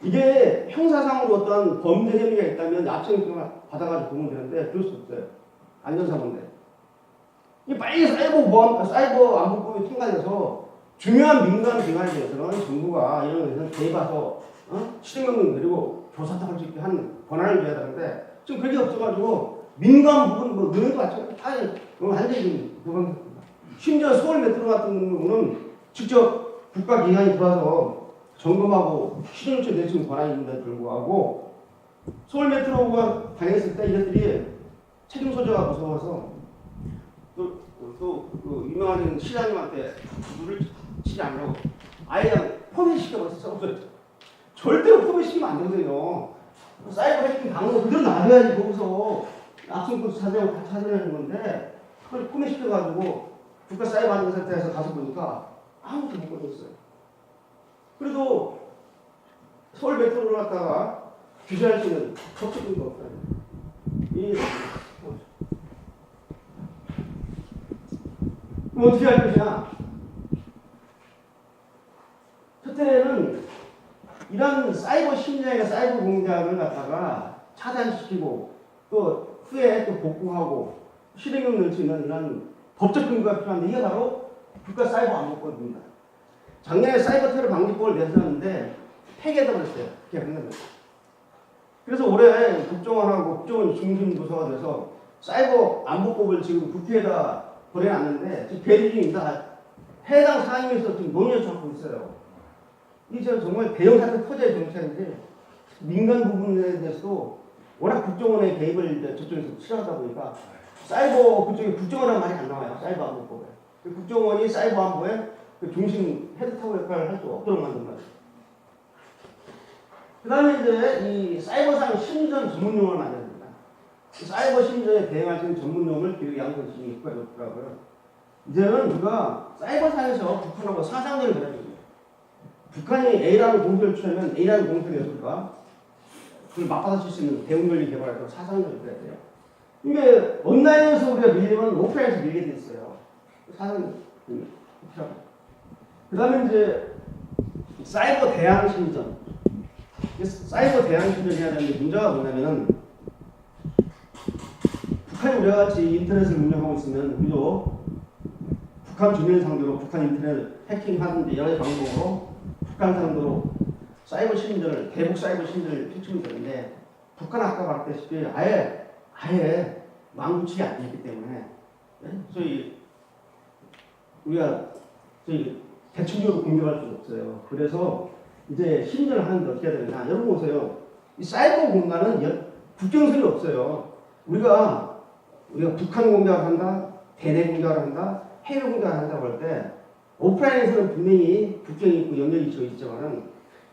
이게 형사상으로 어떤 범죄 혐의가 있다면 압수수색을 받아가지고 보면 되는데 그럴 수 없어요. 안전사고인데. 이게 빨리 사이버 안보법이 통과돼서 중요한 민간 기관에 대해서는 정부가 이런 것에서 개입해서 실행명령 내리고 조사도 할 수 있게 하는 권한을 줘야 되는데 지금 그게 없어가지고 민간 부분, 뭐, 노예도 마찬가지. 완전히 그건 심지어 서울 메트로 같은 경우는 직접 국가기관이 들어와서 점검하고 시정조치 내주는 권한이 있는데 불구하고 서울 메트로가 당했을 때 이것들이 책임 소재가 무서워서 또 유명한 시장님한테 물을 치지 않으라고 아예 그냥 포맷시켜버렸어. 절대로 포맷시키면 안 되거든요. 사이버 해킹 방법 그대로 놔둬야지 거기서 악성코드 찾아내고 다 찾아내는 건데 그걸 포맷시켜가지고 국가 사이버 안전센터에서 가서 보니까 아무것도 못 걸렸어요. 그래도 서울 메트로를 갖다가 규제할 수 있는 법적인 거 없어요. 그럼 어떻게 할 것이냐? 첫째는 이런 사이버 심리학이나 사이버 공작을 갖다가 차단시키고 또 후에 또 복구하고 실행력 넣을 수 있는 이런 법적 근거가 필요한데 이게 바로 국가 사이버 안보법입니다. 작년에 사이버 테러 방지법을 내세웠는데 폐기해서 버렸어요. 그래서 올해 국정원하고 국정원 중심 부서가 돼서 사이버 안보법을 지금 국회에다 보내놨는데 지금 계류 중입니다. 해당 사항에서 지금 논의를 하고 있어요. 이제 정말 대형 사태 터져야 정책인데 민간 부분에 대해서도 워낙 국정원의 개입을 저쪽에서 싫어하다 보니까 사이버 그쪽에 국정원이라는 말이 안 나와요. 사이버 안보법에. 국정원이 사이버 안보에 그 중심 헤드타워 역할을 할 수 없도록 만든 거죠. 그 다음에 이제 이 사이버상 심리전 전문용어를 만들어야 됩니다. 사이버 심리전에 대응할 수 있는 전문용어를 교육 양성시키는 효과가 좋더라고요. 이제는 우리가 사이버상에서 북한하고 사상전을 해야 됩니다. 북한이 A라는 공격을 취하면 A라는 공격을 해줄까? 그걸 맞받아칠 수 있는 대응전이 개발해서 사상전을 해야 돼요. 이게 온라인에서 우리가 밀리면 오프라인에서 밀게 돼 있어요. 사상 그 다음에 이제 사이버 대항 심리전. 사이버 대항 심리전을 해야 되는데 문제가 뭐냐면은 북한이 우리가 같이 인터넷을 운영하고 있으면 우리도 북한 주민 상대로 북한 인터넷 해킹하는데 여러 방법으로 북한 상대로 사이버 심리전을 대북 사이버 심리전을 펼치면 되는데 북한 아까 말했다시피 아예 망구치기 안 되기 때문에 소위 우리가 대충적으로 공격할 수가 없어요. 그래서 이제 심리전을 하는데 어떻게 해야 되느냐. 여러분 보세요. 이 사이버 공간은 국경선이 없어요. 우리가 북한 공격을 한다, 대내 공격을 한다, 해외 공격을 한다고 할 때 오프라인에서는 분명히 국경이 있고 연결이 있지만은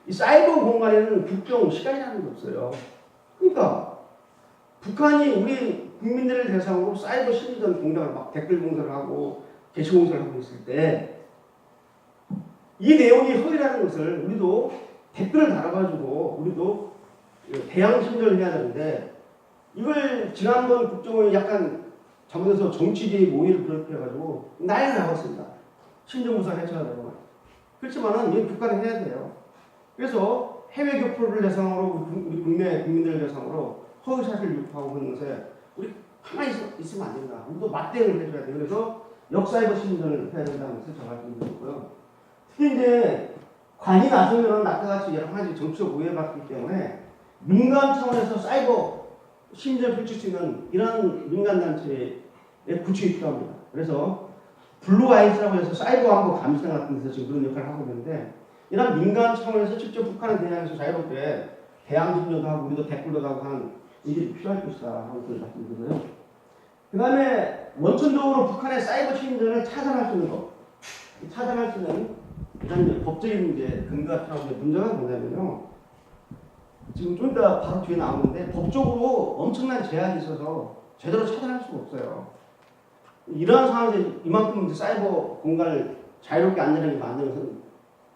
이 사이버 공간에는 국경, 시간이라는 게 없어요. 그러니까 북한이 우리 국민들을 대상으로 사이버 심리전 공작을 막 댓글 공작을 하고 게시 공작을 하고 있을 때 이 내용이 허위라는 것을 우리도 댓글을 달아가지고 우리도 대항 심리전을 해야 되는데 이걸 지난번 국정원이 약간 잘못해서 정치계의 모의를 부르켜가지고 난리 나왔습니다. 신정무사 해체하라고. 그렇지만은 이 국가는 해야 돼요. 그래서 해외 교포를 대상으로 우리 국내 국민들을 대상으로 허위 사실을 유포하고 하는 것에 우리 가만히 있으면 안 된다. 우리도 맞대응을 해줘야 돼요. 그래서 역사이버 심리전을 해야 된다는 것을 제가 말씀드렸고요. 특히 이제 관이 나서면은 아까 같이 여러 가지 정치적 오해받기 때문에 민간 차원에서 사이버 심리전을 펼칠 수 있는 이런 민간단체의 구축이 필요합니다. 그래서 블루아이스라고 해서 사이버 안보 감시단 같은 데서 지금 그런 역할을 하고 있는데 이런 민간 차원에서 직접 북한에 대항해서 자유롭게 대항 심리전도 하고 우리도 댓글도 하고 하는 일이 필요할 것이다 하고 그걸 말씀드리고요. 그 다음에 원천적으로 북한의 사이버 심리전을 차단할 수 있는 것. 차단할 수 있는 이런 법적인 문제, 근거가 필요한데 문제가 뭐냐면요. 지금 좀 이따 바로 뒤에 나오는데 법적으로 엄청난 제한이 있어서 제대로 차단할 수가 없어요. 이러한 상황에서 이만큼 이제 사이버 공간을 자유롭게 안전하게 만드는 것은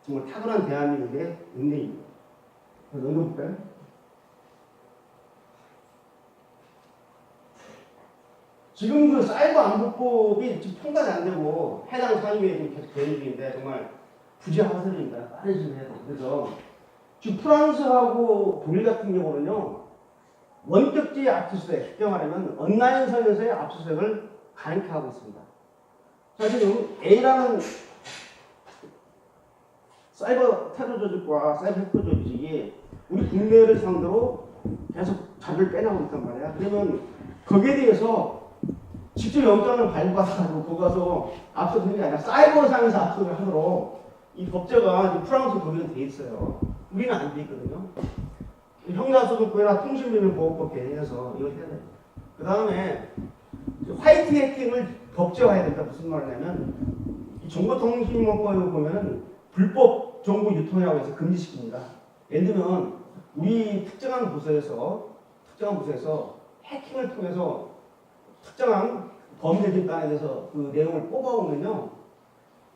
정말 탁월한 대한민국의 운명입니다. 넘겨볼까요? 지금 그 사이버 안보법이 지금 통과가 안 되고 해당 상임위에 지금 계속 대응 중인데 정말 부지하설입니다. 빠른 시간에 해서. 그래서 지금 프랑스하고 독일 같은 경우는요, 원격제의 압수수색, 쉽게 말하면 온라인상에서의 압수수색을 가능케 하고 있습니다. 자, 지금 A라는 사이버 테러 조직과 사이버 해커 조직이 우리 국내를 상대로 계속 자료를 빼나오고 있단 말이야. 그러면 거기에 대해서 직접 영장을 발부받아가지고 거기 가서 압수하는 게 아니라 사이버상에서 압수를 하도록 이 법제가 프랑스 독일은 돼 있어요. 우리는 안 돼 있거든요. 형사소송법이나 통신비밀보호법 개념에서 이걸 해야 돼요. 그 다음에 화이트 해킹을 법제화해야 된다. 무슨 말이냐면 이 정보통신망법에 보면 불법 정보 유통이라고 해서 금지시킵니다. 예를 들면 우리 특정한 부서에서 해킹을 통해서 특정한 범죄 집단에 대해서 그 내용을 뽑아오면요,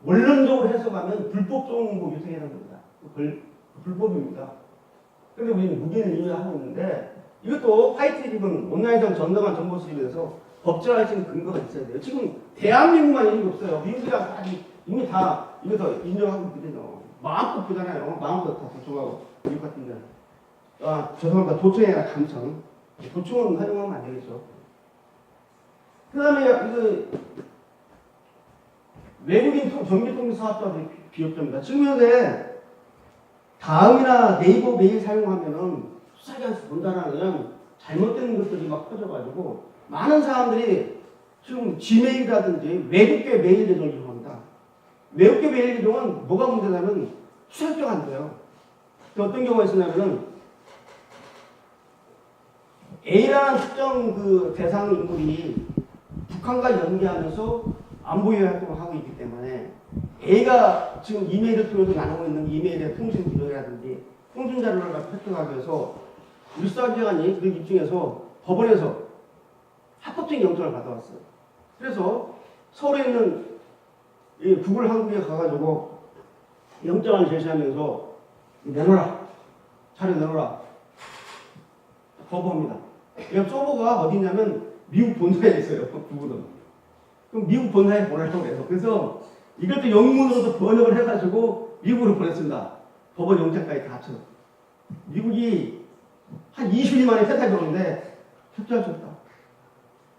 원론적으로 해석하면 불법 정보 유통에 해당됩니다. 불법입니다. 그런데 우리는 무기는 이해하고 있는데 이것도 화이트 립은 온라인상 정당한 정보 수집에 대해서 법제화할 수 있는 근거가 있어야 돼요. 지금 대한민국만 이런 게 없어요. 미국이랑 이미 다 이거 더 인정하고 있거든요. 마음껏 보잖아요. 마음껏 다 도청하고 미국 같은 데. 아, 죄송합니다. 도청이 아니라 감청. 도청은 활용하면 안 되겠죠. 그 다음에 그 외국인 정기통신 사업자들이 비협조입니다. 지금 현재 다음이나 네이버 메일 사용하면은 수사기관에서 본다라는 잘못된 것들이 막 퍼져가지고 많은 사람들이 지금 지메일이라든지 외국계 메일 계정을 이용합니다. 외국계 메일 계정은 뭐가 문제냐면 수사협조가 안 돼요. 어떤 경우가 있었냐면은 A라는 특정 그 대상 인물이 북한과 연계하면서 안보위 활동을 하고 있기 때문에 A가 지금 이메일을 통해서 나누고 있는 이메일의 통신 기록이라든지 통신 자료를 획득하기 위해서 우리 수사기관이 그 입증해서 법원에서 합법적인 영장을 받아왔어요. 그래서 서울에 있는 이 구글 한국에 가가지고 영장을 제시하면서 내놓으라, 자료 내놓으라 거부합니다. 이 서버가 어디냐면 미국 본사에 있어요. 구글은. 그럼 미국 본사에 보내려고 해서 그래서 이것도 영문으로도 번역을 해가지고 미국으로 보냈습니다. 법원 영장까지 다 합쳐서. 미국이 한 20일 만에 세탁이 오는데 협조할 수 없다.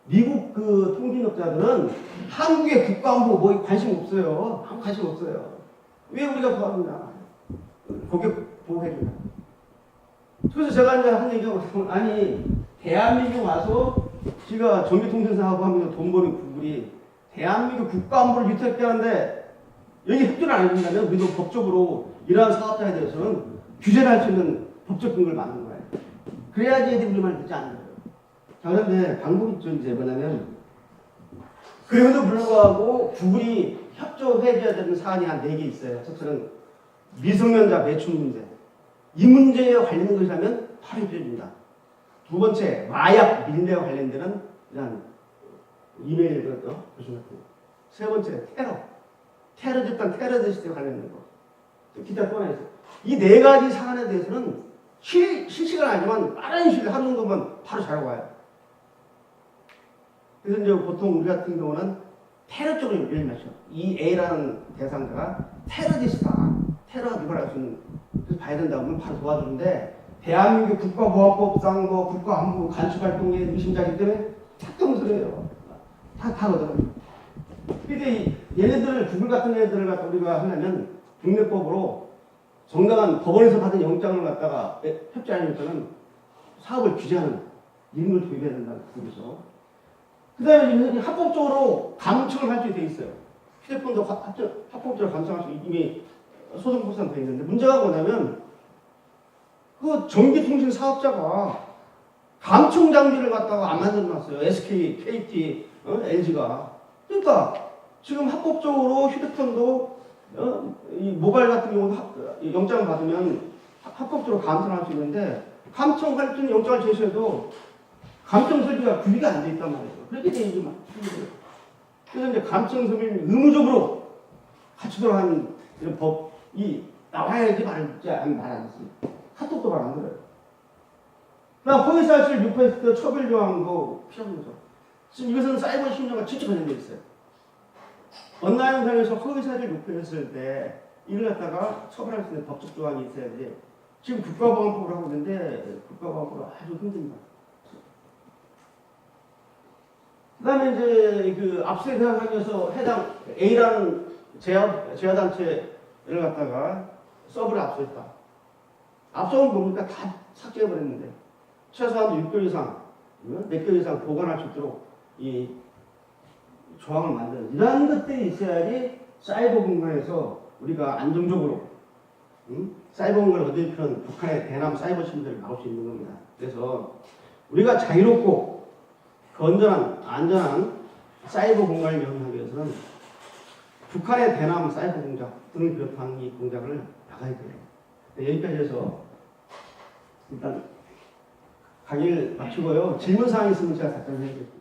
미국 그 통신업자들은 한국의 국가안보 뭐 관심 없어요. 아무 관심 없어요. 왜 우리가 도와주냐. 고객 보호해준다. 그래서 제가 이제 한 얘기가 뭐냐면 아니 대한민국 와서 제가 전기통신사하고 하면서 돈 버는 구글이 대한민국 국가안보를 위태롭게 하는데 여기 협조를 안 해준다면 우리도 법적으로 이러한 사업자에 대해서는 규제를 할 수 있는 법적 근거를 만든 거예요. 그래야지 애들이 우리 말 듣지 않는 거예요. 자, 그런데 방법이 좀 이제 뭐냐면 그럼에도 불구하고 구글이 협조해줘야 되는 사안이 한 4개 있어요. 첫째는 미성년자 매출 문제. 이 문제에 관련된 것이라면 바로 협조해줍니다. 두 번째, 마약 밀매와 관련되는 이런 이메일 그렇죠? 세 번째, 테러 집단 테러리스트에 관련된 거. 기타 또 하나 있어요. 이 4가지 사안에 대해서는 실시간 아니지만 빠른 시일 하루 정도만 바로 잘 와요. 그래서 이제 보통 우리 같은 경우는 테러 쪽으로 예를 들면 이 A라는 대상자가 테러리스트다. 테러 유발할 수 있는 그래서 봐야 된다고 하면 바로 도와주는데 대한민국 국가보안법상 뭐 국가안보 간수활동에 의심자이기 때문에 착동스러워요. 다 하거든요. 근데 얘네들 구글 같은 애들을 갖다 우리가 하려면 국내법으로 정당한 법원에서 받은 영장을 갖다가 협조 아니면서는 사업을 규제하는 이런 걸 도입해야 된다는 거죠. 그 다음에 합법적으로 감청을 할 수 있게 돼 있어요. 휴대폰도 합법적으로 감청할 수 이미 소송법상 돼 있는데 문제가 뭐냐면 그 전기통신 사업자가 감청 장비를 갖다가 안 만들어놨어요. SK, KT, LG가. 그러니까 지금 합법적으로 휴대폰도 이 모바일 같은 경우도 영장을 받으면 합법적으로 감청할 수 있는데 감청할 수 있는 영장을 제시해도 감청 설비가 구비가 안 돼 있단 말이에요. 그렇게 돼 있지만 그래서 이제 감청 설비를 의무적으로 갖추도록 하는 이런 법이 나와야지 말지 말 안 했습니다. 카톡도 말 안 들어요. 그다음 허위사실 유포했을 때 처벌 조항도 필요한 거죠. 지금 이것은 사이버 심리가 직접 관련되어 있어요. 온라인상에서 허위사실 유포했을 때 이를 갖다가 처벌할 수 있는 법적 조항이 있어야지. 지금 국가보안법으로 하고 있는데 국가보안법으로 아주 힘듭니다. 그 다음에 이제 그 압수에 대항해서 해당 A라는 제야단체를 갖다가 서버를 압수했다. 압수는 뭡니까? 다 삭제해버렸는데 최소한 6개월 이상 몇 개월 이상 보관할 수 있도록 이 조항을 만드는 이러한 것들이 있어야지 사이버 공간에서 우리가 안정적으로 사이버 공간을 어디든 북한의 대남 사이버 침대를 막을 수 있는 겁니다. 그래서 우리가 자유롭고 건전한 안전한 사이버 공간을 영위하기 위해서는 북한의 대남 사이버 공작 등을 비롯한 이 공작을 막아야 돼요. 여기까지 해서 일단 강의를 마치고요. 질문사항이 있으면 제가 답변을 해드릴게요.